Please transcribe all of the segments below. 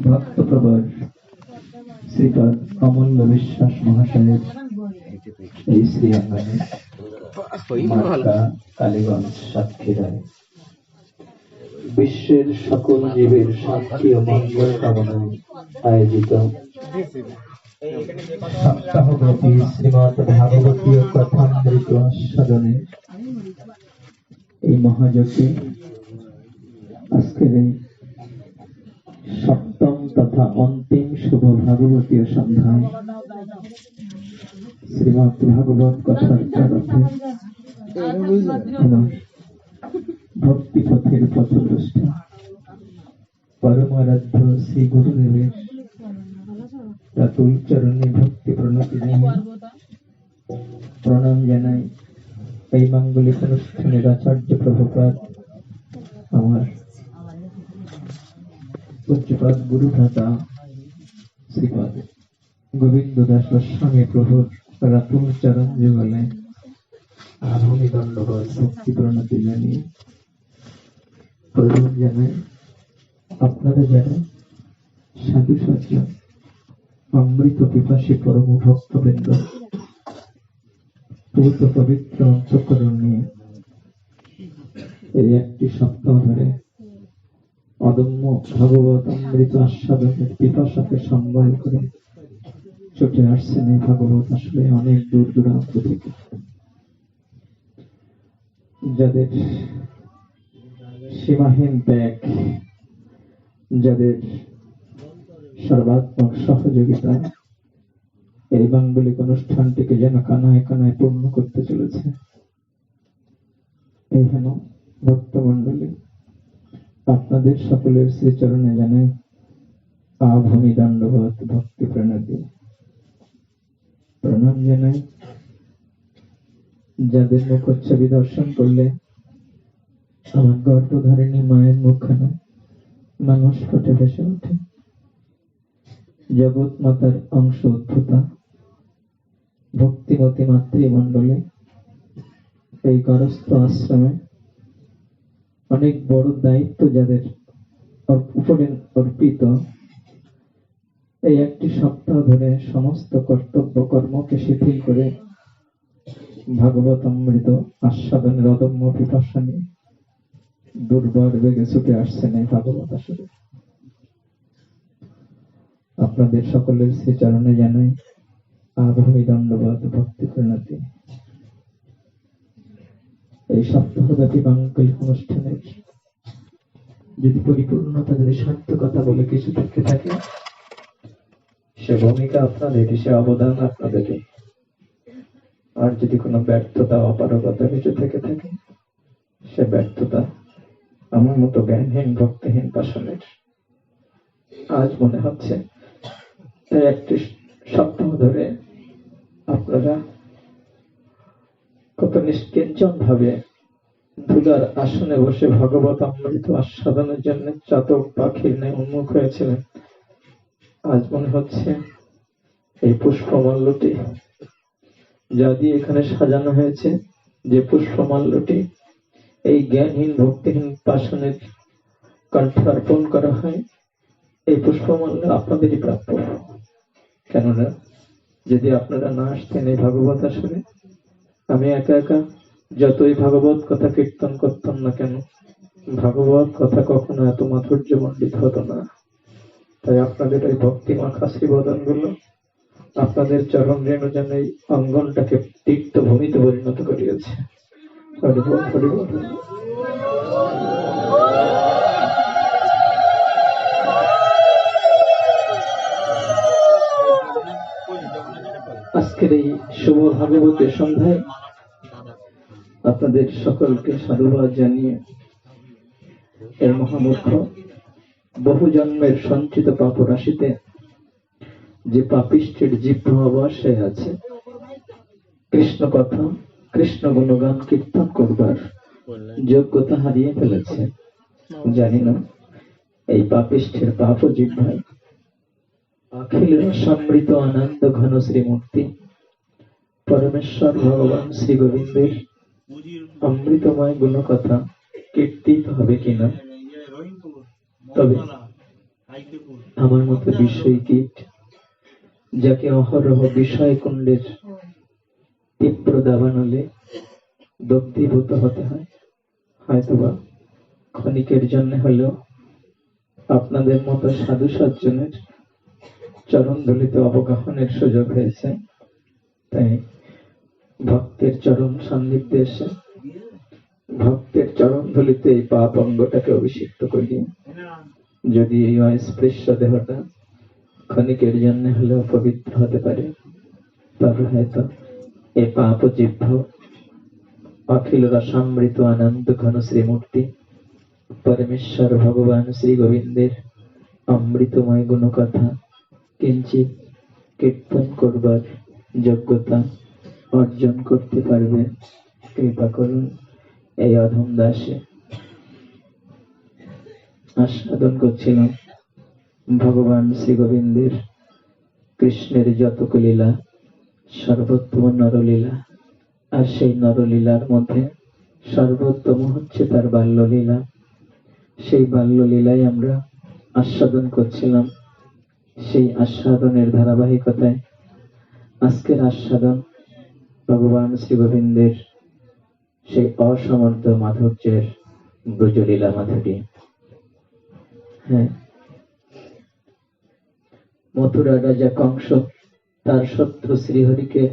ভক্তপ্রবর শ্রীপাদ অমূল্য বিশ্বাস মহাশয়ের এই শ্রী অঙ্গনে মার্কা কালীগঞ্জ সাতক্ষীরায় বিশ্বের সকল জীবের শান্তি ও মঙ্গল কামনায় আয়োজিত সপ্তাহব্যাপী শ্রীমৎ ভাগবতীয় কথামৃত আস্বাদনে এই মহাযজ্ঞে আজকের এই সপ্তম তথা অন্তিম শুভ ভাগবতীয় সন্ধ্যায় শ্রীমৎ ভাগবত কথার প্রারম্ভে আমার ভক্তি পথের পথদ্রষ্টা পরমারাধ্য শ্রী গুরুদেবের রাতুল চরণে ভক্তি প্রণতি জানাই প্রণাম জানাই এই মাঙ্গলিক অনুষ্ঠানের আচার্য প্রভুপাদ আমার পূজ্যপাদ গুরুভ্রাতা শ্রীপাদ গোবিন্দ দাস গোস্বামী প্রভুর রাতুল চরণ যুগলে আভূমি দণ্ডবত ভক্তি প্রণতি জানিয়ে প্রণাম জানাই আপনারা যারা সাধু সজ্জন অমৃত পিপাসী পরম ভক্তবৃন্দ পূত পবিত্র অন্তঃকরণ নিয়ে এই একটি সপ্তাহ ধরে অদম্য ভাগবত অমৃত আস্বাদনের পিপাসাকে সম্বল করে ছুটে আসছেন এই ভাগবত আসলে অনেক দূর দূরান্ত থেকে, যাদের সীমাহীন ত্যাগ, যাদের সর্বাত্মক সহযোগিতা এই মাঙ্গলিক অনুষ্ঠানটিকে যেন কানায় কানায় পূর্ণ করতে চলেছে। এই হেন ভক্তমণ্ডলী আপনাদের সকলের শ্রীচরণে জানাই আভূমি দণ্ডবত ভক্তি প্রণতি প্রণাম জানাই। যাদের মুখচ্ছবি দর্শন করলে আমার গর্ভধারিণী মায়ের মুখখানা মানুষ ফুটে ভেসে ওঠে। জগৎ মাতার অংশ উদ্ভূতা ভক্তিমতী মাতৃমণ্ডলে এই গরস্থ আশ্রমে অনেক বড় দায়িত্ব যাদের উপরে অর্পিত, এই একটি সপ্তাহ ধরে সমস্ত কর্তব্য কর্মকে শিথিল করে ভাগবত অমৃত আস্বাদনের অদম্য পিপাসা নিয়ে দুর্বার বেগে ছুটে আসছেন এই ভাগবত আসরে। আপনাদের সকলের শ্রীচরণে জানাই আভূমি দণ্ডবত ভক্তি প্রণতি। এই সপ্তাহব্যাপী মাঙ্গলিক অনুষ্ঠানের যদি পরিপূর্ণতা, যদি সার্থকতা বলে কিছু থেকে থাকে, সে ভূমিকা আপনাদের, সে অবদান আপনাদের। আর যদি কোনো ব্যর্থতা, অপারগতা কিছু থেকে থাকে, সে ব্যর্থতা আমার মতো জ্ঞানহীন ভক্তিহীন পাষাণের। আজ মনে হচ্ছে একটি সপ্তাহ ধরে আপনারা কত নিষ্কিঞ্চন ভাবে ধুলার আসনে বসে ভগবত অমৃত আস্বাদনের জন্য চাতক পাখির ন্যায় উন্মুখ হয়েছিলেন। আজ মনে হচ্ছে এই পুষ্পমাল্যটি যা দিয়ে এখানে সাজানো হয়েছে, যে পুষ্পমাল্যটি এই জ্ঞানহীন ভক্তিহীন পাষাণের কণ্ঠে অর্পণ করা হয়, এই পুষ্পমাল্য আপনাদেরই প্রাপ্য। কেননা যদি আপনারা না আসতেন এই ভাগবত আসরে, আমি একা একা যতই ভাগবত কথা কীর্তন করতাম না কেন, ভাগবত কথা কখনো এত মাধুর্য মণ্ডিত হতো না। তাই আপনাদের এই ভক্তি মাখা শ্রীবদন গুলো আপনাদের চরণ রেণু যেন এই অঙ্গনটাকে তীর্থ ভূমিতে পরিণত করিয়েছে। হরিবল হরিবল। আজকের এই শুভ ভাগবতের সন্ধ্যায় আপনাদের সকলকে সাধুবাদ জানিয়ে এই মহামূর্খ বহু জন্মের সঞ্চিত পাপ রাশিতে যে পাপিষ্ঠের জিহ্বা অবশ্যই আছে কৃষ্ণ কথা, কৃষ্ণ গুণগান কীর্তন করবার যোগ্যতা হারিয়ে ফেলেছে। জানি না এই পাপিষ্ঠের পাপ জিহ্বায় অখিল রসামৃত আনন্দ ঘন শ্রীমূর্তি পরমেশ্বর ভগবান শ্রী গোবিন্দের অমৃতময় গুণকথা কীর্তিত হবে কিনা। তবে আমার মতো বিষয় কীট, যাকে অহরহ বিষয় কুণ্ডের তীব্র দাবানলে দগ্ধীভূত হতে হয়, হয়তোবা ক্ষণিকের জন্য হলেও আপনাদের মতো সাধু সজ্জনের চরণ ধুলিতে অবগাহনের সুযোগ হয়েছে। তাই ভক্তের চরণ সান্নিধ্যে এসে ভক্তের চরণ ধুলিতে এই পাপ অঙ্গটাকে অভিষিক্ত করি। যদি এই অস্পৃশ্য দেহটা ক্ষণিকের জন্য হলেও পবিত্র হতে পারে, তবে হয়তো এই পাপ জিহ্ব অখিল রসামৃত আনন্দ ঘন শ্রীমূর্তি পরমেশ্বর ভগবান শ্রী গোবিন্দের অমৃতময় গুণকথা কিঞ্চিত কীর্তন করবার যোগ্যতা অর্জন করতে পারবে। কৃপা করুন। এই অধম দাসে আস্বাদন করছিলাম ভগবান শ্রী গোবিন্দের কৃষ্ণের যতক লীলা, সর্বোত্তম নরলীলা। আর সেই নরলীলার মধ্যে সর্বোত্তম হচ্ছে তার বাল্যলীলা। সেই বাল্যলীলাই আমরা আস্বাদন করছিলাম। সেই আস্বাদনের ধারাবাহিকতায় আজকের আস্বাদন ভগবান শ্রী গোবিন্দের সেই অসমর্থ মাধুর্যের ব্রজলীলা মাধুরী। হ্যাঁ, মথুরা রাজা কংস তার শত্রু শ্রীহরিকে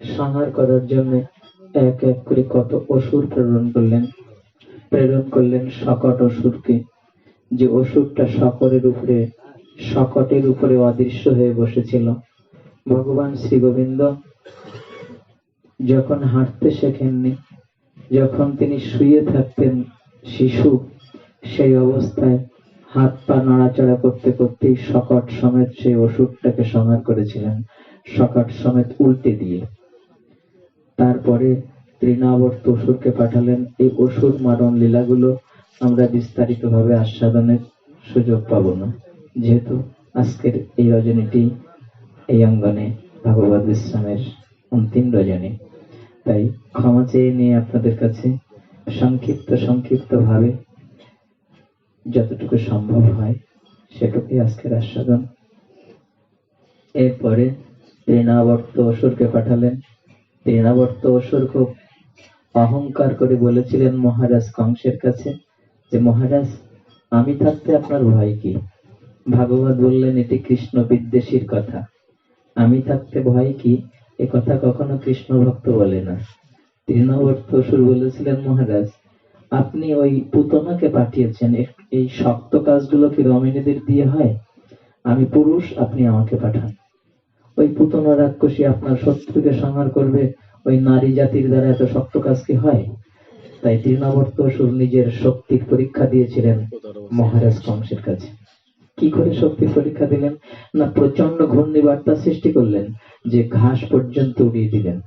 সংহার করার জন্য এক এক করে কত অসুর প্রেরণ করলেন শকট অসুরকে, যে অসুরটা শকটের উপরে অদৃশ্য হয়ে বসেছিল। ভগবান শ্রী গোবিন্দ যখন হাঁটতে শেখেননি, যখন তিনি শুয়ে থাকতেন শিশু, সেই অবস্থায় হাত পা নাড়াচাড়া করতে করতেই শকট সমেত সেই অসুরটাকে সংহার করেছিলেন, শকট সমেত উল্টে দিয়ে। তারপরে তৃণাবর্ত অসুরকে পাঠালেন। এই অসুর মারণ লীলাগুলো আমরা বিস্তারিত ভাবে আস্বাদনের সুযোগ পাব না, যেহেতু আজকের এই রজনীটি এই অঙ্গনে ভগবত বিশ্রামের অন্তিম রজনী। তাই ক্ষমা চেয়ে নিয়ে আপনাদের কাছে সংক্ষিপ্ত ভাবে যতটুকু সম্ভব হয় সেটুকুই আজকের আস্বাদন। এরপরে তৃণাবর্ত অসুরকে পাঠালেন। তৃণাবর্ত অসুর খুব অহংকার করে বলেছিলেন মহারাজ কংসের কাছে যে, মহারাজ, আমি থাকতে আপনার ভয় কি? ভাগবত বললেন এটি কৃষ্ণ বিদ্বেষীর কথা। আমি থাকতে ভয় কি, এ কথা কখনো কৃষ্ণ ভক্ত বলে না। তৃণাবর্ত অসুর বলেছিলেন, মহারাজ, আপনি ওই পুতনাকে পাঠিয়েছেন, এই শক্ত কাজগুলো কি রমণীদের দিয়ে হয়? আমি পুরুষ, আপনি আমাকে পাঠান। ওই পুতনা রাক্ষসী আপনার শত্রুকে সংহার করবে, ওই নারী জাতির দ্বারা এত শক্ত কাজ কি হয়? তাই তৃণাবর্ত অসুর নিজের শক্তির পরীক্ষা দিয়েছিলেন মহারাজ কংসের কাছে। কি করে শক্তির পরীক্ষা দিলেন? না, প্রচন্ড ঘূর্ণিবার্তা সৃষ্টি করলেন, যে ঘাস পর্যন্ত উড়িয়ে দিলেন।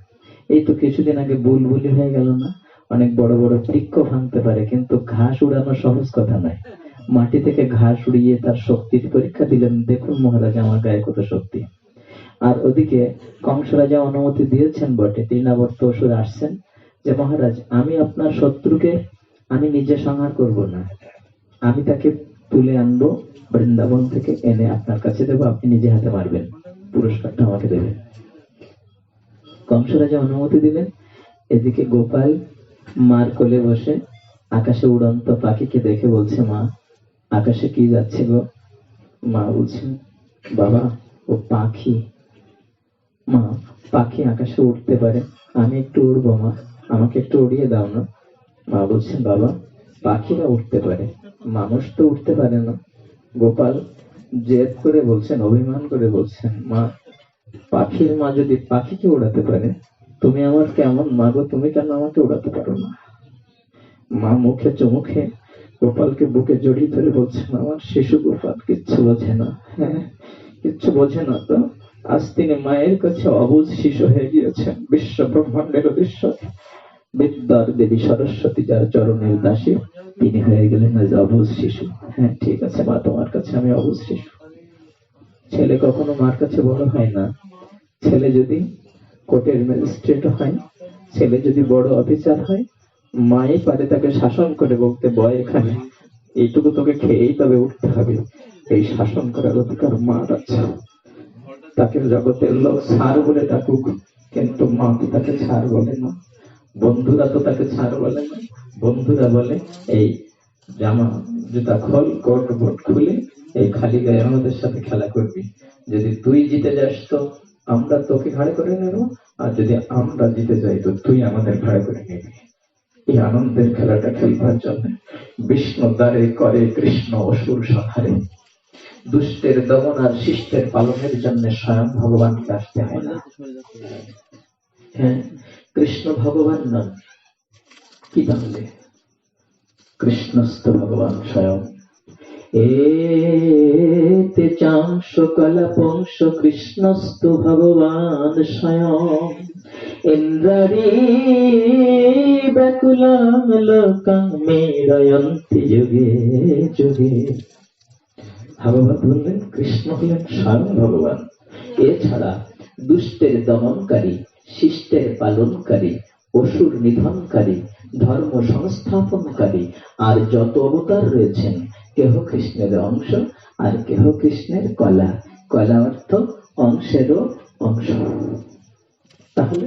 এই তো কিছুদিন আগে বুলবুলি হয়ে গেল না? অনেক বড় বড় বৃক্ষ ভাঙতে পারে, কিন্তু ঘাস উড়ানো সহজ কথা নয়। মাটি থেকে ঘাস উড়িয়ে তার শক্তির পরীক্ষা দিলেন, দেখুন মহারাজ আমার গায়ে কত শক্তি। আর ওদিকে কংস রাজা অনুমতি দিয়েছেন বটে, তৃণাবর্ত অসুর আসছেন যে, মহারাজ, আমি আপনার শত্রুকে আমি নিজে সংহার করব না, আমি তাকে তুলে আনবো বৃন্দাবন থেকে, এনে আপনার কাছে দেবো, আপনি নিজে হাতে মারবেন, পুরস্কারটা আমাকে দেবেন। কংস রাজা অনুমতি দিলেন। এদিকে গোপাল মার কোলে বসে আকাশে উড়ন্ত পাখিকে দেখে বলছে, মা, আকাশে কি যাচ্ছে গো? মা বলছেন, বাবা, ও পাখি। মা, পাখি আকাশে উঠতে পারে, আমি একটু উড়বো মা, আমাকে একটু উড়িয়ে দাও না। মা বলছেন, বাবা, পাখিরা উঠতে পারে, মানুষ তো উঠতে পারে না। গোপাল জেদ করে বলছেন, অভিমান করে বলছেন, মা, পাখির মা যদি পাখিকে উড়াতে পারে, তুমি আমার কেমন মা গো, তুমি কেন আমাকে উড়াতে পারো না? মা মুখে চুমুখে গোপালকে বুকে জড়িয়ে ধরে বলছেন, আমার শিশু গোপাল কিচ্ছু বোঝে না। হ্যাঁ, কিচ্ছু বোঝে না তো? আজ তিনি মায়ের কাছে অবুঝ শিশু হয়ে গিয়েছেন। বিশ্ব ব্রহ্মাণ্ডের অধীশ্বর বিদ্যার দেবী সরস্বতী যার চরণের দাসী, তিনি হয়ে গেলেন আজ অবুঝ শিশু। হ্যাঁ, ঠিক আছে মা, তোমার কাছে আমি অবুঝ শিশু। ছেলে কখনো মার কাছে বড় হয় না। ছেলে যদি কোর্টের ম্যাজিস্ট্রেট হয়, ছেলে যদি বড় অফিসার হয়, মাই পারে তাকে শাসন করে বলতে, বয় এখানে, এইটুকু তোকে খেয়েই তবে উঠতে হবে। এই শাসন করার অধিকার মার আছে। তাকে জগতের লোক ছাড় বলে ডাকুক, কিন্তু মা তো তাকে ছাড় বলে না, বন্ধুরা তো তাকে ছাড় বলে না। বন্ধুরা বলে এই জামা জুতা খোল, কোট বোট খুলে এই খালি গায়ে আমাদের সাথে খেলা করবি, যদি তুই জিতে যাস তো আমরা তোকে ঘাড়ে করে নেব, আর যদি আমরা জিতে যাই তো তুই আমাদের ঘাড়ে করে নিবি। এই আনন্দের খেলাটা খেলবার জন্য বিষ্ণু দ্বারে করে কৃষ্ণ অসুর সংহারে। দুষ্টের দমন আর শিষ্টের পালনের জন্য স্বয়ং ভগবানকে আসতে হয় না। হ্যাঁ, কৃষ্ণ ভগবান নন কি তাহলে? কৃষ্ণস্থ ভগবান স্বয়ং। এতে চাংশ কলপংশ কৃষ্ণস্থ ভগবান স্বয়ং। ইন্দ্রারী ব্যাকুলং লোকং মেরয়ন্তি যুগে যুগে। ভাগবত বললেন কৃষ্ণ হলেন স্বয়ং ভগবান। এছাড়া দুষ্টের দমনকারী, শিষ্টের পালনকারী, অসুর নিধনকারী, ধর্ম সংস্থাপনকারী আর যত অবতার রয়েছেন কেহ কৃষ্ণের অংশ আর কেহ কৃষ্ণের কলা। কলা অর্থ অংশেরও অংশ। তাহলে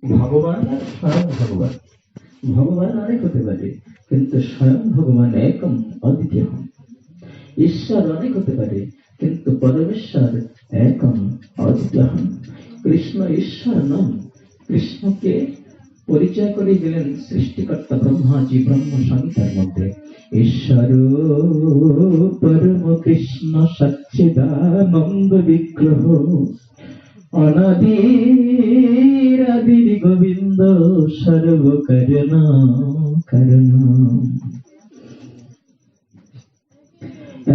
ভগবান আর স্বয়ং ভগবান। ভগবান অনেক হতে পারে, কিন্তু স্বয়ং ভগবান একম অদ্বিতীয়। ঈশ্বর অনেক হতে পারে, কিন্তু পরমেশ্বর একম অদ্বিতীয়। কৃষ্ণ ঈশ্বর নন। কৃষ্ণকে পরিচয় করে দিলেন সৃষ্টিকর্তা ব্রহ্মাজি ব্রহ্ম সংহিতার মধ্যে। ঈশ্বর পরম কৃষ্ণ সচ্চিদানন্দ বিগ্রহ, অনাদির আদির গোবিন্দ সর্বকারণ কারণ।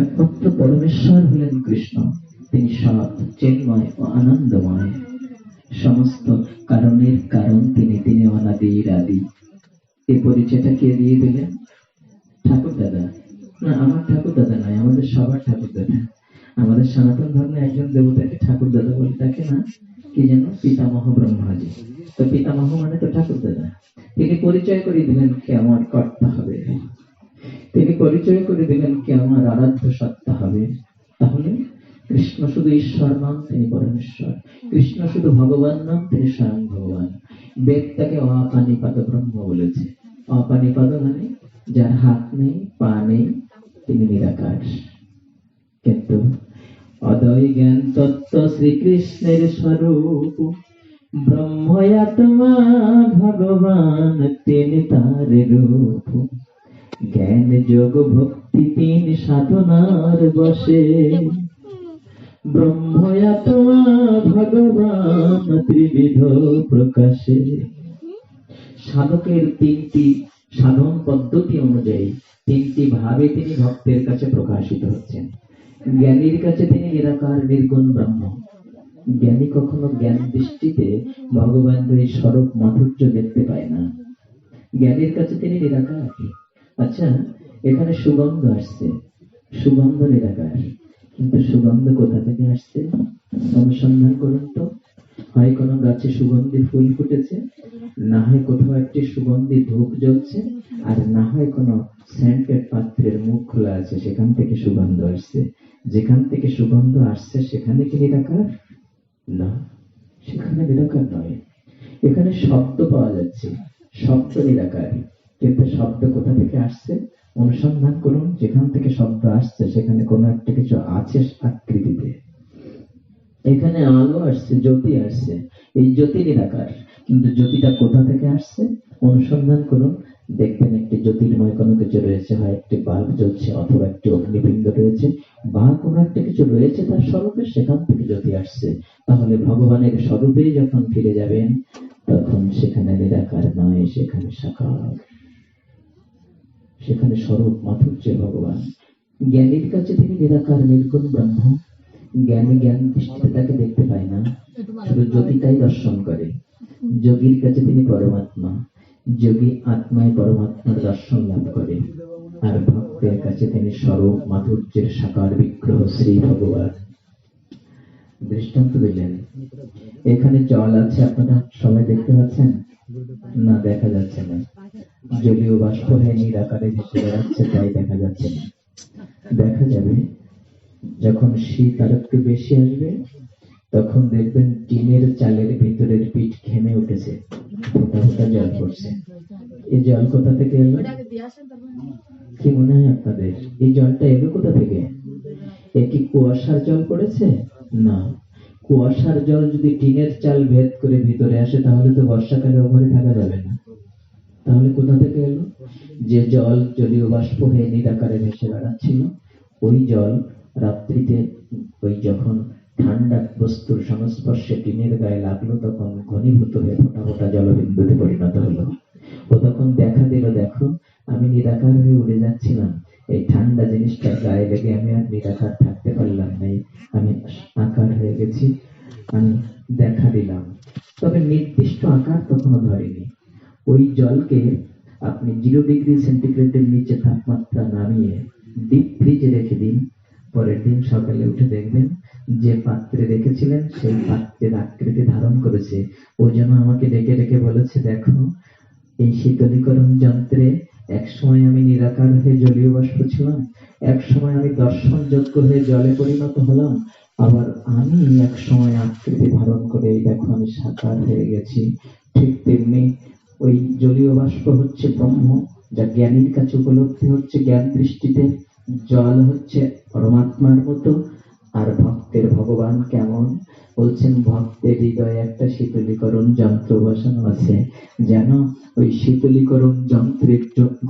একমাত্র পরমেশ্বর হলেন কৃষ্ণ। তিনি সৎ, চিন্ময় ও আনন্দময়। সমস্ত কারণের কারণ তিনি, তিনি অনাদির আদি। এই পরিচয়টা কে দিয়ে দিলেন? ঠাকুর দাদা। না, আমার ঠাকুর দাদা নয়, আমাদের সবার ঠাকুর দাদা। আমাদের সনাতন ধর্মে একজন দেবতাকে ঠাকুর দাদা বলে ডাকে না, কি যেন পিতামহ ব্রহ্মাজি। তো পিতামহ মানে তো ঠাকুর দাদা। তিনি পরিচয় করে দিলেন কে আমার কর্তা হবে, তিনি পরিচয় করে দিলেন কে আমার আরাধ্য সত্তা হবে। তাহলে কৃষ্ণ শুধু ঈশ্বর নন, তিনি পরমেশ্বর। কৃষ্ণ শুধু ভগবান নন, তিনি স্বয়ং ভগবান। বেদ তাকে অপানিপাত ব্রহ্ম বলেছে। অপানিপাত মানে যার হাত নেই, পা নেই, তিনি নিরাকার। কিন্তু অদয় জ্ঞান তত্ত্ব শ্রীকৃষ্ণের স্বরূপ, ব্রহ্ময়াত্মা ভগবান তিনি তার রূপ। জ্ঞান যোগ ভক্তি তিন সাধনার বসে, ব্রহ্ময়াত্মা ভগবান ত্রিবিধ প্রকাশে। সাধকের তিনটি সাধন পদ্ধতি অনুযায়ী তিনটি ভাবে তিনি ভক্তের কাছে প্রকাশিত হচ্ছেন। জ্ঞানীর কাছে তিনি নিরাকার নির্গুণ ব্রহ্ম। জ্ঞানী কখনো জ্ঞান দৃষ্টিতে ভগবানের এই স্বরূপ মাধুর্য দেখতে পায় না। জ্ঞানীর কাছে তিনি নিরাকার। আচ্ছা, এখানে সুগন্ধ আসছে, সুগন্ধ নিরাকার, কিন্তু সুগন্ধ কোথা থেকে আসছে অনুসন্ধান করুন তো। হয় কোনো গাছে সুগন্ধি ফুল ফুটেছে, না হয় কোথাও একটি সুগন্ধি ধূপ জ্বলছে, আর না হয় কোনো সেন্টেড পাত্রের মুখ খোলা আছে, সেখান থেকে সুগন্ধ আসছে। যেখান থেকে সুগন্ধ আসছে সেখানে কি নিরাকার? না, সেখানে নিরাকার নয়। এখানে শব্দ পাওয়া যাচ্ছে, শব্দ নিরাকার, কিন্তু শব্দ কোথা থেকে আসছে অনুসন্ধান করুন। যেখান থেকে শব্দ আসছে সেখানে কোনো একটা কিছু আছে আকৃতিতে। এখানে আলো আসছে, জ্যোতি আসছে, এই জ্যোতি নিরাকার, কিন্তু জ্যোতিটা কোথা থেকে আসছে অনুসন্ধান করুন। দেখবেন একটি জ্যোতির্ময় কোনো কিছু রয়েছে, হয় একটি বাল্ব জ্বলছে অথবা একটি অগ্নিপিণ্ড রয়েছে, বা কোনো একটা কিছু রয়েছে তার স্বরূপে, সেখান থেকে জ্যোতি আসছে। তাহলে ভগবানের স্বরূপে যখন ফিরে যাবেন তখন সেখানে নিরাকার নয়, সেখানে সাকার, সেখানে স্বরূপ মাধুর্যের ভগবান। জ্ঞানীর কাছে তিনি নিরাকার নির্গুণ ব্রহ্ম। জ্ঞানী জ্ঞান দৃষ্টিতে তাকে দেখতে পায় না, শুধু জ্যোতিটাই দর্শন করে। যোগীর কাছে তিনি পরমাত্মা, যোগী আত্মায় পরমাত্মার দর্শন লাভ করে। আর ভক্তের কাছে তিনি স্বরূপ মাধুর্যের সাকার বিগ্রহ শ্রী ভগবান। দৃষ্টান্ত দিলেন, এখানে জল আছে, আপনারা সবাই দেখতে পাচ্ছেন না? দেখা যাচ্ছে না, জলীয় বাষ্প হয়ে নিরাকারে ভেসে বেড়াচ্ছে, তাই দেখা যাচ্ছে না। দেখা যাবে যখন শীত আর একটু বেশি আসবে তখন দেখবেন টিনের চালের ভিতরের পিঠ ঘেমে উঠেছে, ফোঁটা ফোঁটা জল পড়ছে। এই জল কোথা থেকে এলো? কি মনে হয় আপনাদের এই জলটা এলো কোথা থেকে? এ কি কুয়াশার জল পড়েছে? না, কুয়াশার জল যদি টিনের চাল ভেদ করে ভিতরে আসে তাহলে তো বর্ষাকালে ওপরে থাকা যাবে না। তাহলে কোথা থেকে এলো? যে জল জলীয় বাষ্প হয়ে নিরাকারে ভেসে বেড়াচ্ছিল, ওই জল রাত্রিতে ওই যখন ঠান্ডা বস্তুর সংস্পর্শে টিনের গায়ে লাগলো তখন ঘনীভূত হয়ে ফোঁটা ফোঁটা জলবিন্দুতে পরিণত হলো। ও তখন দেখা দিল, দেখো আমি নিরাকার হয়ে উড়ে যাচ্ছিলাম, এই ঠান্ডা জিনিসটার গায়ে লেগে আমি আর নিরাকার থাকতে পারলাম না, আমি আকার হয়ে গেছি, আমি দেখা দিলাম। তবে নির্দিষ্ট আকার তখনো ধরেনি। ওই জলকে আপনি 0°C নিচে তাপমাত্রা নামিয়ে ডিপ ফ্রিজে রেখে দিন, পরের দিন সকালে উঠে দেখবেন যে পাত্রে রেখেছিলেন সেই পাত্রের আকৃতি ধারণ করেছে। ও যেন আমাকে ডেকে ডেকে বলেছে, দেখো এই শীতলীকরণ যন্ত্রে এক সময় আমি নিরাকার হয়ে জলীয় বাষ্প ছিলাম, এক সময় আমি দর্শনযোগ্য হয়ে জলে পরিণত হলাম, আবার আমি এক সময় আকৃতি ধারণ করে এই দেখো আমি সাকার হয়ে গেছি। ঠিক তেমনি ওই জলীয় বাষ্প হচ্ছে ব্রহ্ম, যা জ্ঞানীর কাছে উপলব্ধি হচ্ছে জ্ঞান দৃষ্টিতে, জল হচ্ছে পরমাত্মার মতো। আর ভক্তের ভগবান কেমন? বলছেন ভক্তের হৃদয়ে একটা শীতলীকরণ যন্ত্র বসানো আছে, যেন ওই শীতলীকরণ যন্ত্রের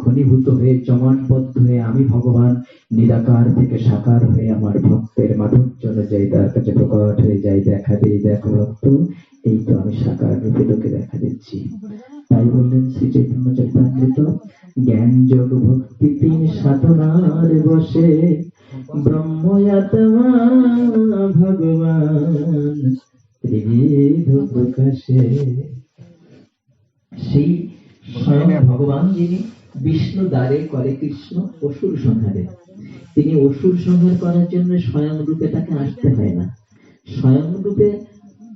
ঘনীভূত হয়ে জমাটবদ্ধ হয়ে আমি ভগবান নিরাকার থেকে সাকার হয়ে আমার ভক্তের মাধুর্য অনুযায়ী তার কাছে প্রকট হয়ে যাই, দেখা দিই দেখো ভক্ত, এই তো আমি সাকার রূপে তোকে দেখা দিচ্ছি। তাই বললেন শ্রী চৈতন্য চরিতামৃত, জ্ঞান যোগ ভক্তি তিন সাধনার বসে ব্রহ্ময়াত্মা ভগবান ত্রিবিধ প্রকাশে। সেই স্বয়ং ভগবান যিনি বিষ্ণু দ্বারে করে কৃষ্ণ অসুর সংহারে, তিনি অসুর সংহার করার জন্য স্বয়ং রূপে তাকে আসতে হয় না। স্বয়ং রূপে